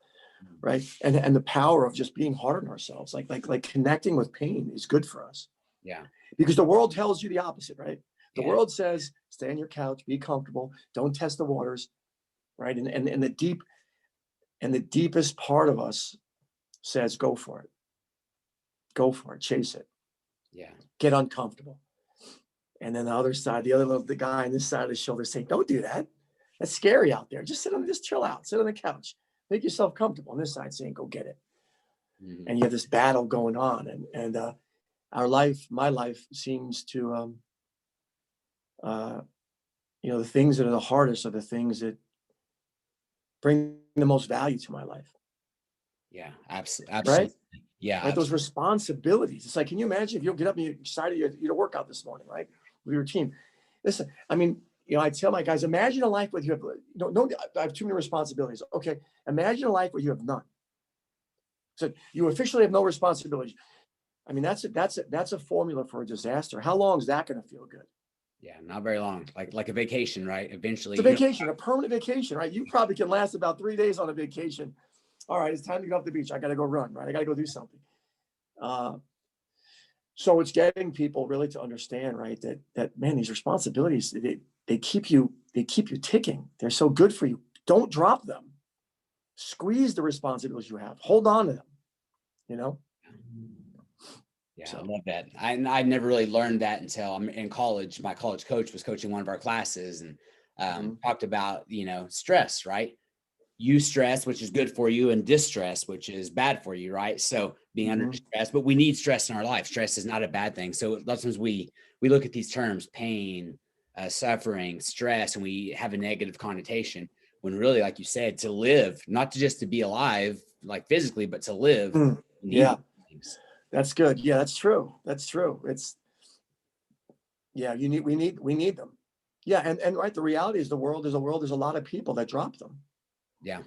Right. And the power of just being hard on ourselves, like connecting with pain is good for us. Yeah. Because the world tells you the opposite, right? The world says, stay on your couch, be comfortable, don't test the waters. Right. And the deepest part of us says, go for it. go for it, chase it, Yeah. get uncomfortable. And then the other side, the guy on this side of the shoulder saying, don't do that. That's scary out there. Just chill out, sit on the couch, make yourself comfortable. On this side saying, go get it. Mm-hmm. And you have this battle going on. And my life seems to, the things that are the hardest are the things that bring the most value to my life. Yeah, absolutely. Right? Yeah. Right. Absolutely. Those responsibilities. It's like, can you imagine if you'll get up and you're excited, you work out this morning, right? With your team. Listen, I mean, I tell my guys, imagine a life where you have, I have too many responsibilities. Okay. Imagine a life where you have none. So you officially have no responsibilities. I mean, that's a formula for a disaster. How long is that going to feel good? Yeah, not very long. Like a vacation, right? Eventually. It's a vacation, a permanent vacation, right? You probably can last about 3 days on a vacation. All right, it's time to go off the beach. I got to go run, right? I got to go do something. So it's getting people really to understand, right? That man, these responsibilities, they keep you ticking. They're so good for you. Don't drop them. Squeeze the responsibilities you have. Hold on to them. Yeah, So. I love that. I never really learned that until I'm in college. My college coach was coaching one of our classes and talked about, stress, right? You stress, which is good for you, and distress, which is bad for you, right? So being under stress, but we need stress in our life. Stress is not a bad thing. So a lot of times we look at these terms, pain, suffering, stress, and we have a negative connotation when really, like you said, to live, not just to be alive, like physically, but to live. Yeah. That's good. Yeah, that's true. That's true. We need them. Yeah. And right. The reality is there's a lot of people that drop them. Yeah.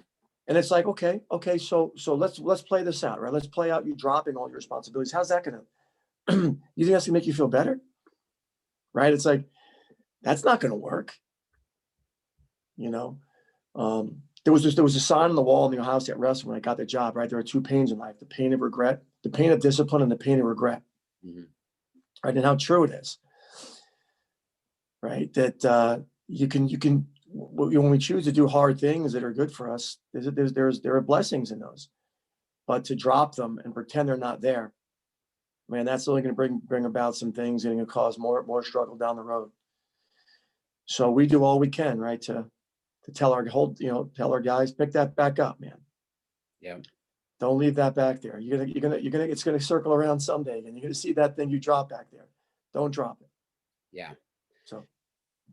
And it's like, okay. So let's play this out, right? Let's play out you dropping all your responsibilities. How's that going to, you think that's going to make you feel better? Right. It's like, that's not going to work. There was a sign on the wall in the Ohio State Wrestling when I got the job, right? There are two pains in life, the pain of regret, the pain of discipline, and the pain of regret. Mm-hmm. Right. And how true it is. Right. That you can, when we choose to do hard things that are good for us, there are blessings in those. But to drop them and pretend they're not there, man, that's only going to bring about some things and going to cause more struggle down the road. So we do all we can, right, to tell our guys, pick that back up, man. Yeah. Don't leave that back there. It's gonna circle around someday, and you're gonna see that thing you drop back there. Don't drop it. Yeah. So.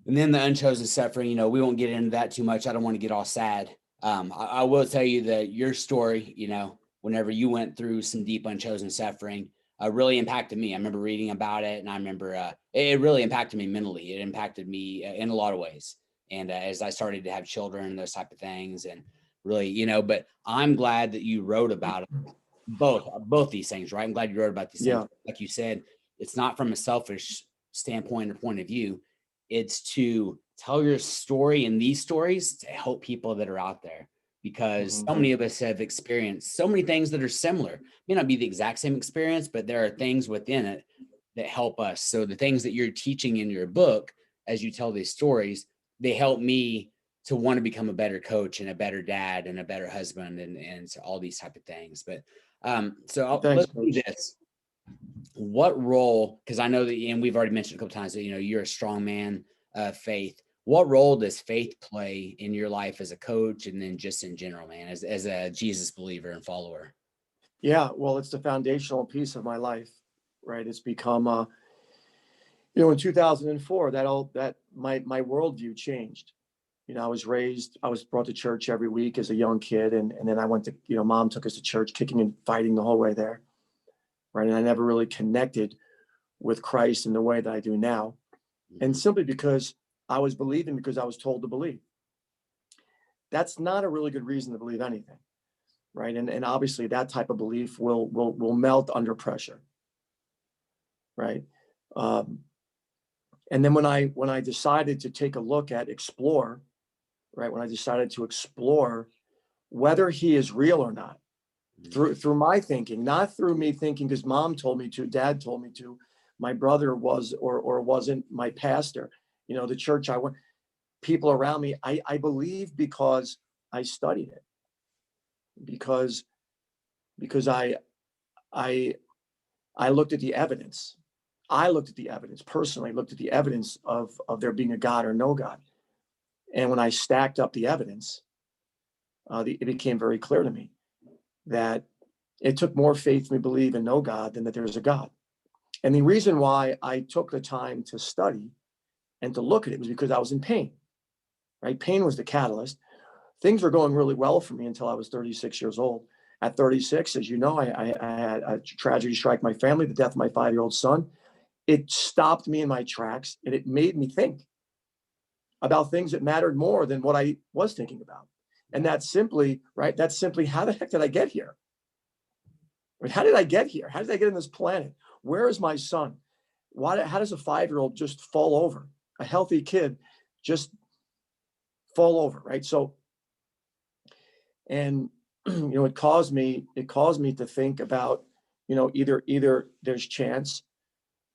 And then the unchosen suffering, we won't get into that too much. I don't want to get all sad. I will tell you that your story, whenever you went through some deep unchosen suffering, really impacted me. I remember reading about it, and I remember it really impacted me mentally. It impacted me in a lot of ways. And as I started to have children and those type of things, and really, but I'm glad that you wrote about it. Both these things, right? I'm glad you wrote about these things. Like you said, it's not from a selfish standpoint or point of view. It's to tell your story and these stories to help people that are out there, because so many of us have experienced so many things that are similar. May not be the exact same experience, but there are things within it that help us. So the things that you're teaching in your book, as you tell these stories, they help me to want to become a better coach and a better dad and a better husband and so all these type of things. But let's do this. What role, because I know that, and we've already mentioned a couple times that, you're a strong man of faith. What role does faith play in your life as a coach, and then just in general, man, as a Jesus believer and follower? Yeah, well, it's the foundational piece of my life, right? It's become, in 2004, that my worldview changed. I was brought to church every week as a young kid. And then I went to, mom took us to church, kicking and fighting the whole way there. Right. And I never really connected with Christ in the way that I do now. And simply because I was believing because I was told to believe. That's not a really good reason to believe anything. Right. And obviously that type of belief will melt under pressure. Right. And then when I decided to take a look at explore, right, when I decided to explore whether he is real or not, through my thinking, not through me thinking because mom told me to, dad told me to, my brother was or wasn't, my pastor, the church I went, people around me, I believe because I studied it, because I I looked at the evidence. I looked at the evidence personally, looked at the evidence of there being a God or no God. And when I stacked up the evidence, it became very clear to me that it took more faith for me to believe in no God than that there's a God. And the reason why I took the time to study and to look at it was because I was in pain, right? Pain was the catalyst. Things were going really well for me until I was 36 years old. At 36, as you know, I had a tragedy strike my family, the death of my 5-year-old son. It stopped me in my tracks, and it made me think about things that mattered more than what I was thinking about. And that's simply, right? That's simply, how the heck did I get here? How did I get here? How did I get on this planet? Where is my son? How does a 5-year-old just fall over? A healthy kid just fall over, right? So, and it caused me to think about, either there's chance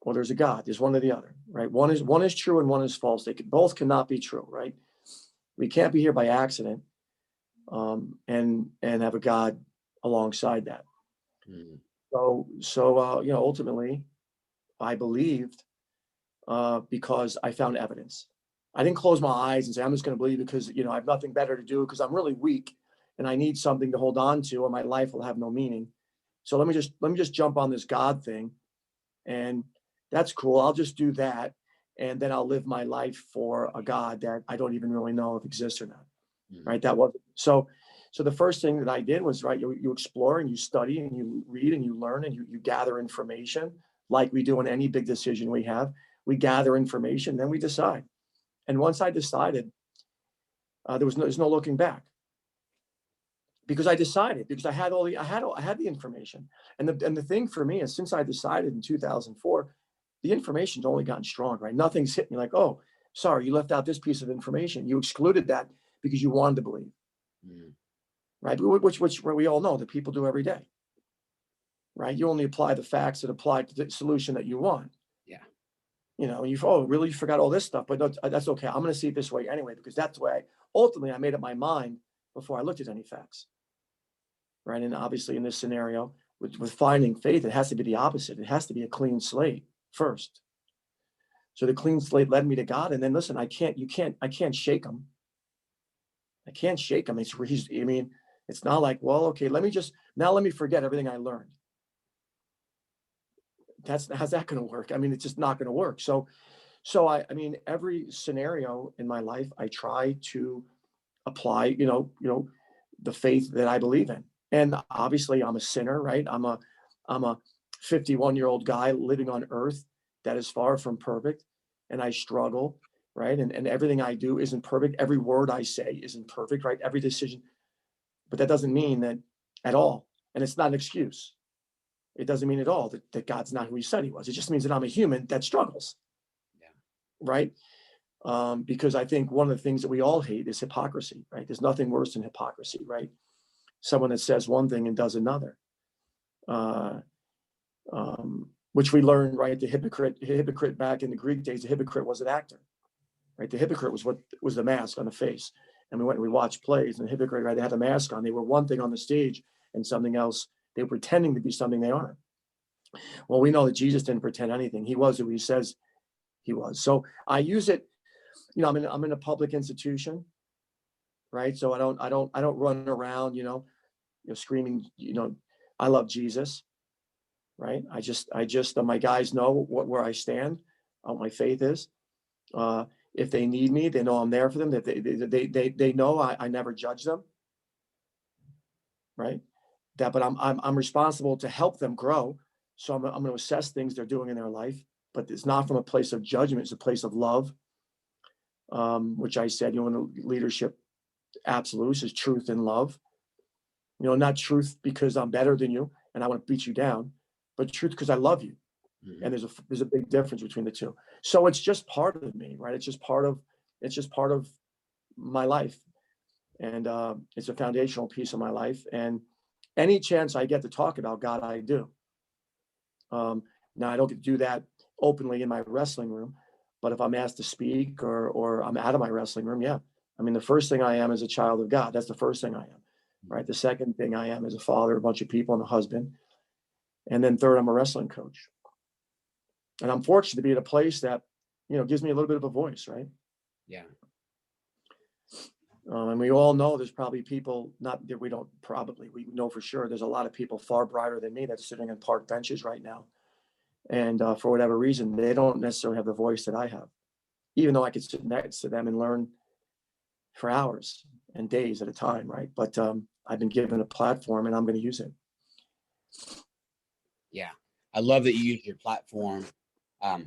or there's a God. There's one or the other, right? One is true and one is false. Both cannot be true, right? We can't be here by accident, and have a God alongside that. Mm. So ultimately, I believed because I found evidence. I didn't close my eyes and say, I'm just going to believe because, I have nothing better to do because I'm really weak and I need something to hold on to or my life will have no meaning. So let me just jump on this God thing, and that's cool. I'll just do that. And then I'll live my life for a God that I don't even really know if exists or not. Mm-hmm. Right. That was so the first thing that I did was, right, you explore and you study and you read and you learn and you gather information like we do in any big decision we have. We gather information, then we decide. And once I decided, there's no looking back. Because I decided, because I had the information. And the thing for me is, since I decided in 2004, the information's only gotten stronger, right? Nothing's hit me like, oh, sorry, you left out this piece of information. You excluded that because you wanted to believe. Mm. Right? Which we all know that people do every day. Right? You only apply the facts that apply to the solution that you want. Yeah. You really forgot all this stuff, but that's okay. I'm going to see it this way anyway, because that's the way ultimately I made up my mind before I looked at any facts. Right. And obviously in this scenario with finding faith, it has to be the opposite. It has to be a clean slate first. So the clean slate led me to God. And then listen, I can't shake him. I can't shake him. It's not like, well, okay, let me forget everything I learned. How's that going to work? It's just not going to work. So every scenario in my life, I try to apply, the faith that I believe in. And obviously I'm a sinner, right? I'm a 51-year-old guy living on earth that is far from perfect. And I struggle, right? And everything I do isn't perfect. Every word I say isn't perfect, right? Every decision. But that doesn't mean that at all. And it's not an excuse. It doesn't mean at all that God's not who he said he was. It just means that I'm a human that struggles. Yeah. Right? Because I think one of the things that we all hate is hypocrisy, right? There's nothing worse than hypocrisy, right? Someone that says one thing and does another, which we learned, right? The hypocrite back in the Greek days, the hypocrite was an actor, right? The hypocrite was the mask on the face. And we went and we watched plays, and the hypocrite, right? They had a mask on. They were one thing on the stage and something else. They were pretending to be something they aren't. Well, we know that Jesus didn't pretend anything. He was who he says he was. So I use it. I'm in a public institution, right? So I don't run around, screaming, I love Jesus, right? I just my guys know where I stand, what my faith is. If they need me, they know I'm there for them. That they know I never judge them, right? But I'm responsible to help them grow. So I'm going to assess things they're doing in their life, but it's not from a place of judgment. It's a place of love, which I said, in the leadership absolutes is truth and love. Not truth because I'm better than you and I want to beat you down, but truth because I love you. Mm-hmm. And there's a big difference between the two. So it's just part of me, right? It's just part of my life, and it's a foundational piece of my life. And any chance I get to talk about God, I do. Now I don't get to do that openly in my wrestling room, but if I'm asked to speak or I'm out of my wrestling room, yeah. The first thing I am is a child of God. That's the first thing I am, right? The second thing I am is a father, a bunch of people, and a husband. And then third, I'm a wrestling coach. And I'm fortunate to be at a place that, gives me a little bit of a voice, right? Yeah. And we all know there's probably people, not that we know for sure, there's a lot of people far brighter than me that's sitting on park benches right now. And for whatever reason, they don't necessarily have the voice that I have, even though I could sit next to them and learn for hours and days at a time, right? But I've been given a platform and I'm going to use it. Yeah. I love that you use your platform.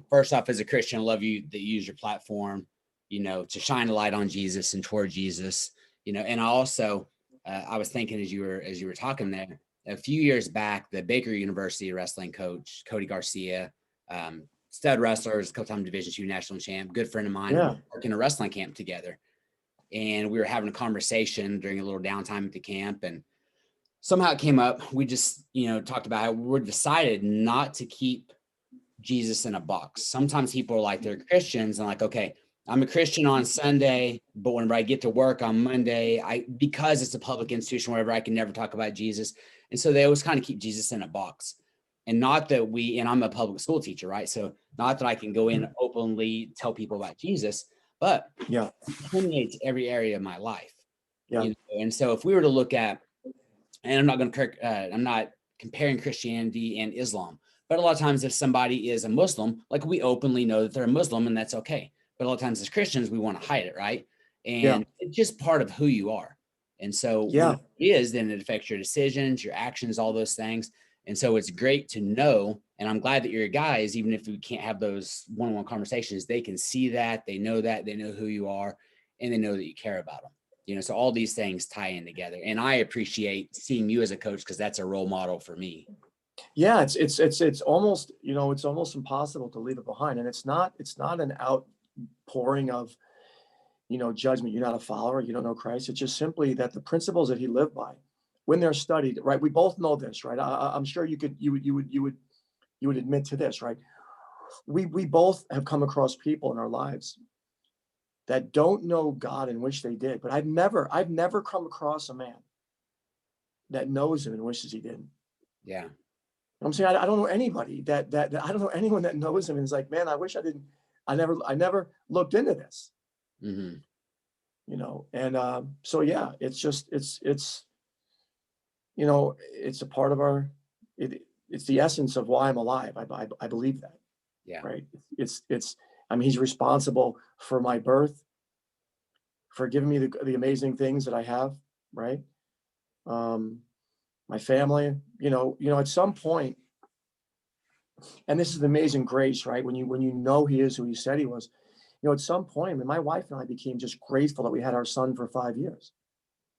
First off, as a Christian, I love you that you use your platform, to shine a light on Jesus and toward Jesus, and I also, I was thinking as you were talking there, a few years back, the Baker University wrestling coach, Cody Garcia, stud wrestlers, couple-time Division II national champ, good friend of mine, Yeah. working a wrestling camp together. And we were having a conversation during a little downtime at the camp, and somehow it came up. We just, talked about how we're decided not to keep Jesus in a box. Sometimes people are like, they're Christians and like, okay, I'm a Christian on Sunday, but whenever I get to work on Monday, because it's a public institution, whatever, I can never talk about Jesus. And so they always kind of keep Jesus in a box. And not that and I'm a public school teacher, right? So not that I can go in and openly tell people about Jesus, but yeah, it permeates every area of my life. Yeah. And so if we were to look at, and I'm not comparing Christianity and Islam, but a lot of times if somebody is a Muslim, like we openly know that they're a Muslim and that's okay. But a lot of times as Christians, we want to hide it, right? And it's just part of who you are. And so when it is, then it affects your decisions, your actions, all those things. And so it's great to know, and I'm glad that your guys, even if we can't have those one-on-one conversations, they can see that, they know who you are, and they know that you care about them. So all these things tie in together. And I appreciate seeing you as a coach because that's a role model for me. Yeah, it's almost, it's almost impossible to leave it behind. And it's not an outpouring of, judgment. You're not a follower, you don't know Christ. It's just simply that the principles that he lived by, when they're studied, right? We both know this, right? I'm sure you would admit to this, right? We both have come across people in our lives that don't know God and wish they did. But I've never come across a man that knows him and wishes he didn't. Yeah. I'm saying I don't know anybody that I don't know anyone that knows him and is like, man, I wish I didn't. I never looked into this. Mm-hmm. And so yeah, it's just it's a part of it's the essence of why I'm alive. I believe that. Yeah. Right. He's responsible for my birth, for giving me the amazing things that I have. Right. My family, at some point, and this is the amazing grace, right? When you know he is who he said he was, at some point, my wife and I became just grateful that we had our son for 5 years.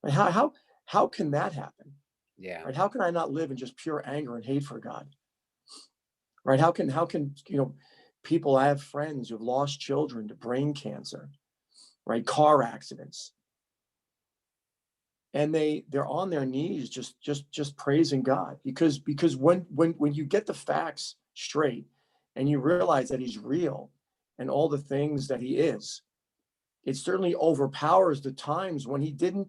Like how can that happen? Yeah. Right? How can I not live in just pure anger and hate for God? Right? How can people, I have friends who've lost children to brain cancer, right? Car accidents. And they're on their knees just praising God because when you get the facts straight and you realize that he's real and all the things that he is, it certainly overpowers the times when he didn't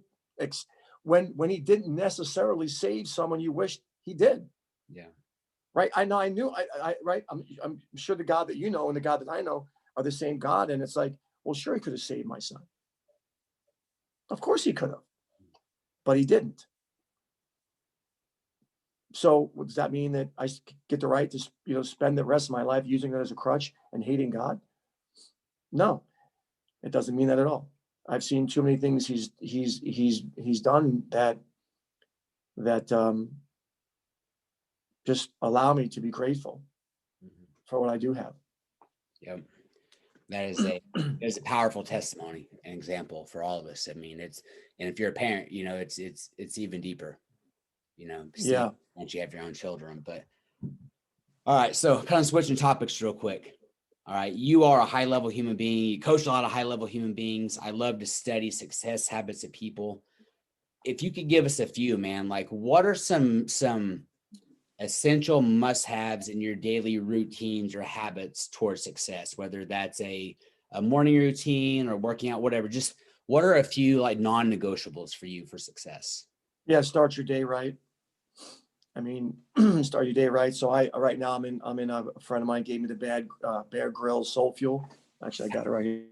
when he didn't necessarily save someone you wished he did. Yeah. Right. Right. I'm sure the God that you know and the God that I know are the same God. And it's like, well, sure, he could have saved my son. Of course he could have, but he didn't. So does that mean that I get the right to, spend the rest of my life using it as a crutch and hating God? No, it doesn't mean that at all. I've seen too many things he's done that just allow me to be grateful for what I do have. Yep. That is a powerful testimony and example for all of us. I mean, and if you're a parent, it's even deeper, Yeah. once you have your own children. But all right, so kind of switching topics real quick. All right, you are a high level human being. You coach a lot of high level human beings. I love to study success habits of people. If you could give us a few, man, like what are some essential must-haves in your daily routines or habits towards success, whether that's a morning routine or working out, whatever? Just what are a few like non-negotiables for you for success? Yeah. Start your day right. I mean, start your day right. So right now I'm in a friend of mine gave me the Bear Grylls Soul Fuel. Actually, I got it right here.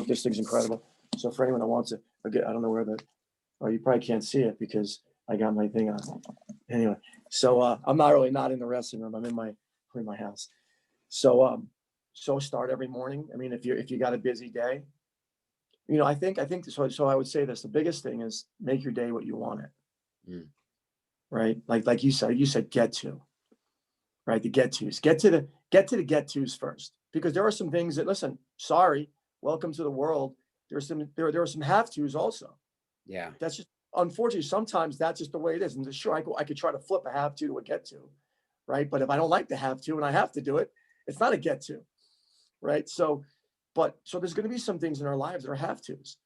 This thing's incredible. So for anyone that wants it, I don't know where you probably can't see it because I got my thing on. Anyway, so I'm not in the wrestling room. I'm in my house. So start every morning. I mean, if you got a busy day, I think so. So I would say this: the biggest thing is make your day what you want it. Mm. Right? Like you said, get to. Right? The get tos. Get to the get tos first, because there are some things that, listen, sorry, welcome to the world. There are some have tos also. Yeah. That's just, unfortunately, sometimes that's just the way it is. And sure, I could try to flip a have to a get to, right? But if I don't like the have to and I have to do it, it's not a get to, right? So there's going to be some things in our lives that are have tos.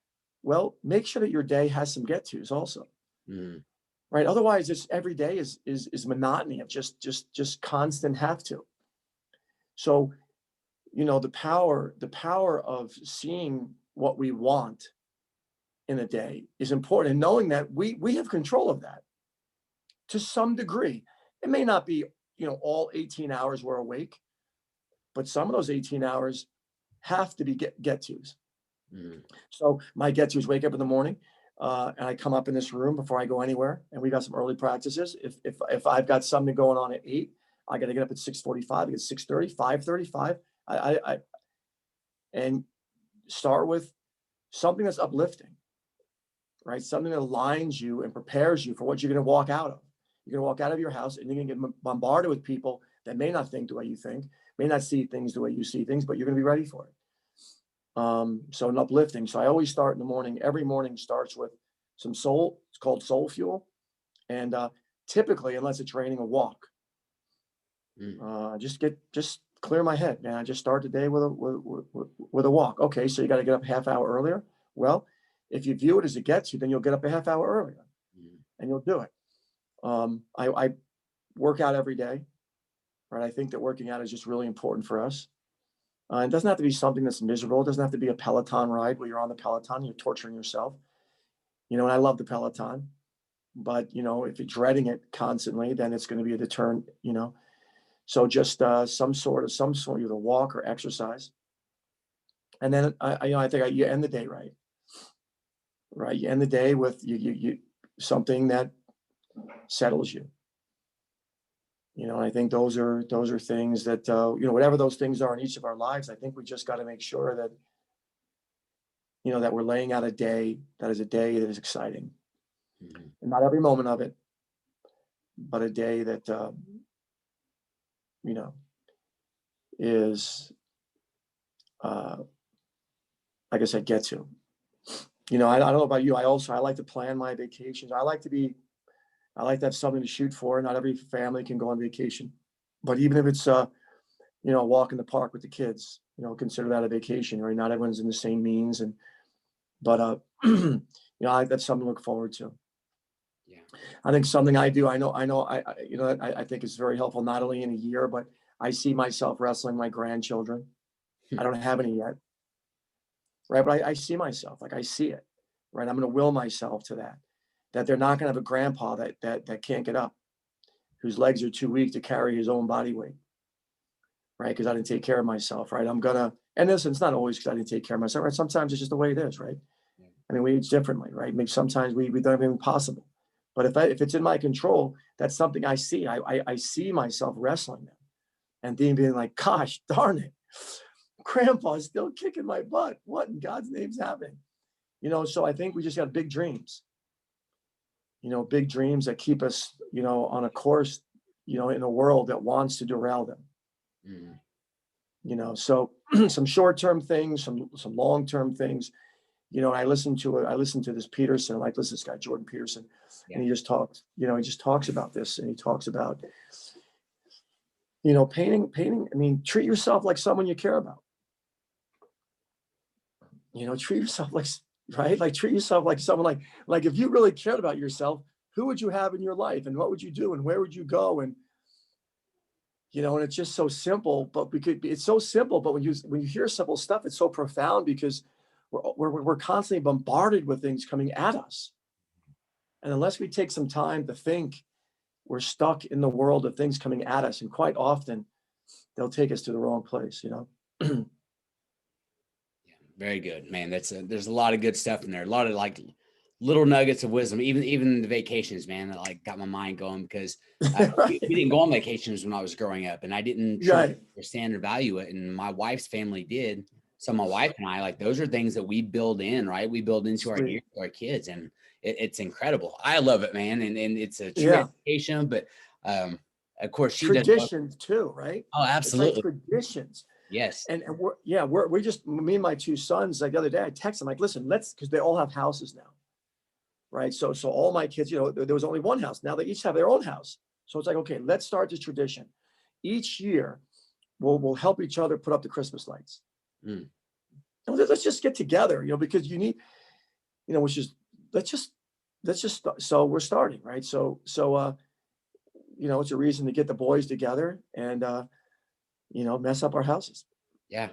Well, make sure that your day has some get tos also. Mm. Right? Otherwise, it's every day is monotony of just constant have to. So, the power of seeing what we want in a day is important, and knowing that we have control of that to some degree. It may not be, all 18 hours we're awake, but some of those 18 hours have to be get tos. Mm. So my get tos: wake up in the morning. And I come up in this room before I go anywhere, and we got some early practices. If I've got something going on at 8, I got to get up at 6:45, at 6:30, 5:35. I and start with something that's uplifting, right? Something that aligns you and prepares you for what you're going to walk out of. You're going to walk out of your house, and you're going to get bombarded with people that may not think the way you think, may not see things the way you see things, but you're going to be ready for it. So an uplifting. So I always start in the morning. Every morning starts with some soul. It's called soul fuel. And typically, unless it's raining, a walk. Just clear my head, man. I just start the day with a walk. Okay, so you got to get up a half hour earlier. Well, if you view it as a get to, then you'll get up a half hour earlier, and you'll do it. I work out every day, right? I think that working out is just really important for us. It doesn't have to be something that's miserable. It doesn't have to be a Peloton ride where you're on the Peloton, you're torturing yourself. And I love the Peloton, but if you're dreading it constantly, then it's going to be a deterrent. So just some sort of either walk or exercise, and then I think you end the day right. Right, you end the day with you something that settles you. I think those are things that, whatever those things are in each of our lives, I think we just got to make sure that, that we're laying out a day that is exciting. Mm-hmm. And not every moment of it, but a day that, is, like I said, get to. I don't know about you. I like to plan my vacations. I like to have something to shoot for. Not every family can go on vacation, but even if it's a walk in the park with the kids, consider that a vacation, right? Not everyone's in the same means, but that's something to look forward to. Yeah, I think something I do. I think is very helpful, not only in a year, but I see myself wrestling my grandchildren. I don't have any yet, right? But I see myself, like I see it, right? I'm going to will myself to that they're not going to have a grandpa that can't get up, whose legs are too weak to carry his own body weight, right? Because I didn't take care of myself, right? And listen, it's not always because I didn't take care of myself, right? Sometimes it's just the way it is, right? I mean, we age differently, right? Maybe sometimes we don't have anything possible. But if it's in my control, that's something I see. I see myself wrestling them and then being like, gosh, darn it, grandpa's still kicking my butt. What in God's name's happening? So I think we just got big dreams. Big dreams that keep us, on a course, in a world that wants to derail them. Mm. So some short-term things, some long-term things. I listened to this Peterson, I like this guy, Jordan Peterson, and he just talks about this, and he talks about, painting. I mean, treat yourself like someone you care about. Treat yourself like, right? Like treat yourself like someone like if you really cared about yourself, who would you have in your life, and what would you do, and where would you go? And and it's just so simple, but it's so simple, but when you hear simple stuff, it's so profound, because we're constantly bombarded with things coming at us. And unless we take some time to think we're stuck in the world of things coming at us. And quite often they'll take us to the wrong place, you know? Yeah, very good, man. There's a lot of good stuff in there. A lot of like little nuggets of wisdom, even the vacations, man, that like got my mind going, because Right. we didn't go on vacations when I was growing up, and I didn't Right. understand or value it. And my wife's family did. So my wife and I, like, those are things that we build in, right? We build into Sweet. our kids, and it's incredible. I love it, man. And it's a true Yeah. education, but of course she does. Traditions too, right? Oh, It's like absolutely. traditions. Yes. And we're just, me and my two sons, like the other day, I text them like, listen, because they all have houses now. Right. So all my kids, you know, there was only one house. Now they each have their own house. So it's like, okay, let's start this tradition. Each year we'll help each other put up the Christmas lights. Mm. And let's just get together, you know, because you need, you know, which is, let's just start. So we're starting, right? So you know, it's a reason to get the boys together and you know, mess up our houses. Yeah.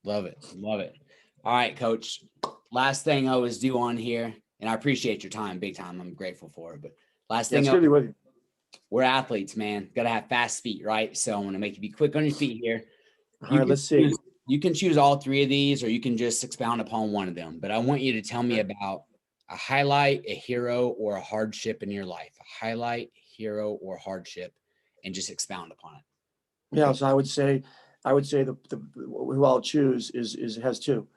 Love it. Love it. All right, Coach. Last thing I always do on here, and I appreciate your time big time. I'm grateful for it. But last Yeah, thing, it's good to be with you. we're athletes, man. Got to have fast feet, right? So I'm going to make you be quick on your feet here. All right, let's see. You can choose all three of these, or you can just expound upon one of them. But I want you to tell me about a highlight, a hero, or a hardship in your life. A highlight, hero, or hardship, and just expound upon it. Yeah, so I would say the who I'll choose has two.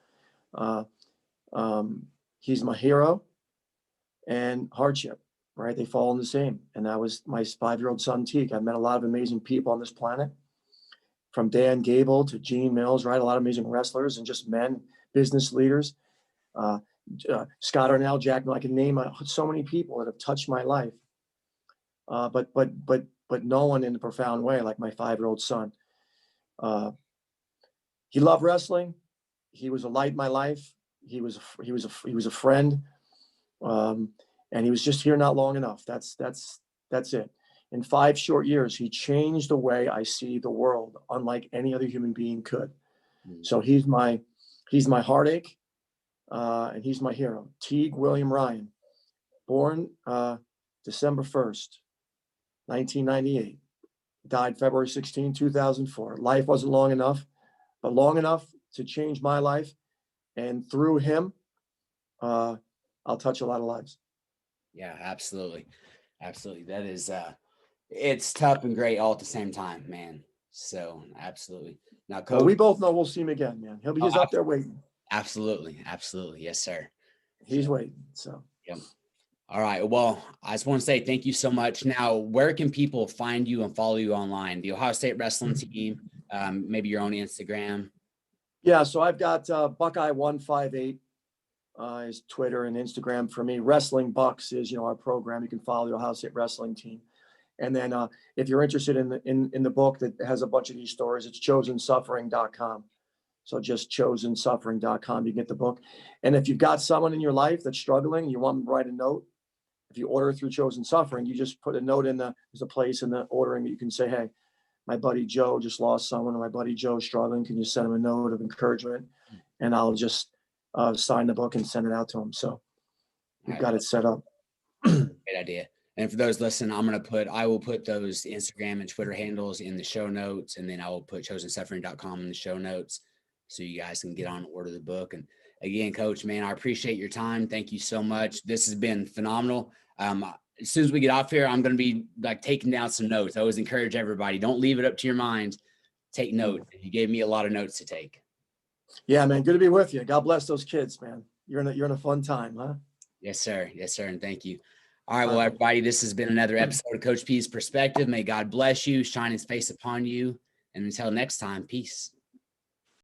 He's my hero and hardship, right? They fall in the same. And that was my 5-year-old son, Teague. I've met a lot of amazing people on this planet, from Dan Gable to Gene Mills, right? A lot of amazing wrestlers and just men, business leaders. Scott Arnell, Jack, I can name so many people that have touched my life. But no one in a profound way like my 5-year-old son. He loved wrestling. He was a light in my life. He was a friend, and he was just here not long enough. That's it. In 5 short years, he changed the way I see the world, unlike any other human being could. Mm. So he's my heartache, and he's my hero. Teague William Ryan, born December 1st, 1998, died February 16, 2004. Life wasn't long enough, but long enough to change my life. And through him, I'll touch a lot of lives. Yeah, absolutely. Absolutely. That is, it's tough and great all at the same time, man. So absolutely. Now, Coach. Well, we both know we'll see him again, man. He's up there waiting. Absolutely. Absolutely. Yes, sir. He's waiting. So. Yep. All right. Well, I just want to say thank you so much. Now, where can people find you and follow you online? The Ohio State wrestling team, maybe your own Instagram. Yeah. So I've got Buckeye158 is Twitter and Instagram for me. Wrestling Bucks is, you know, our program. You can follow the Ohio State wrestling team. And then if you're interested in the book that has a bunch of these stories, it's chosensuffering.com. So just chosensuffering.com, you get the book. And if you've got someone in your life that's struggling and you want them to write a note, if you order through Chosen Suffering, you just put a note there's a place in the ordering that you can say, hey, my buddy Joe just lost someone, or my buddy Joe's struggling. Can you send him a note of encouragement? And I'll just sign the book and send it out to him. So we've got it set up. Great idea. And for those listening, I will put those Instagram and Twitter handles in the show notes, and then I will put chosensuffering.com in the show notes so you guys can get on and order the book. And again, Coach, man, I appreciate your time. Thank you so much. This has been phenomenal. As soon as we get off here, I'm going to be like taking down some notes. I always encourage everybody, don't leave it up to your mind. Take notes. You gave me a lot of notes to take. Yeah, man. Good to be with you. God bless those kids, man. You're in a fun time, huh? Yes, sir. Yes, sir. And thank you. All right. Well, everybody, this has been another episode of Coach P's Perspective. May God bless you, shine his face upon you. And until next time, peace.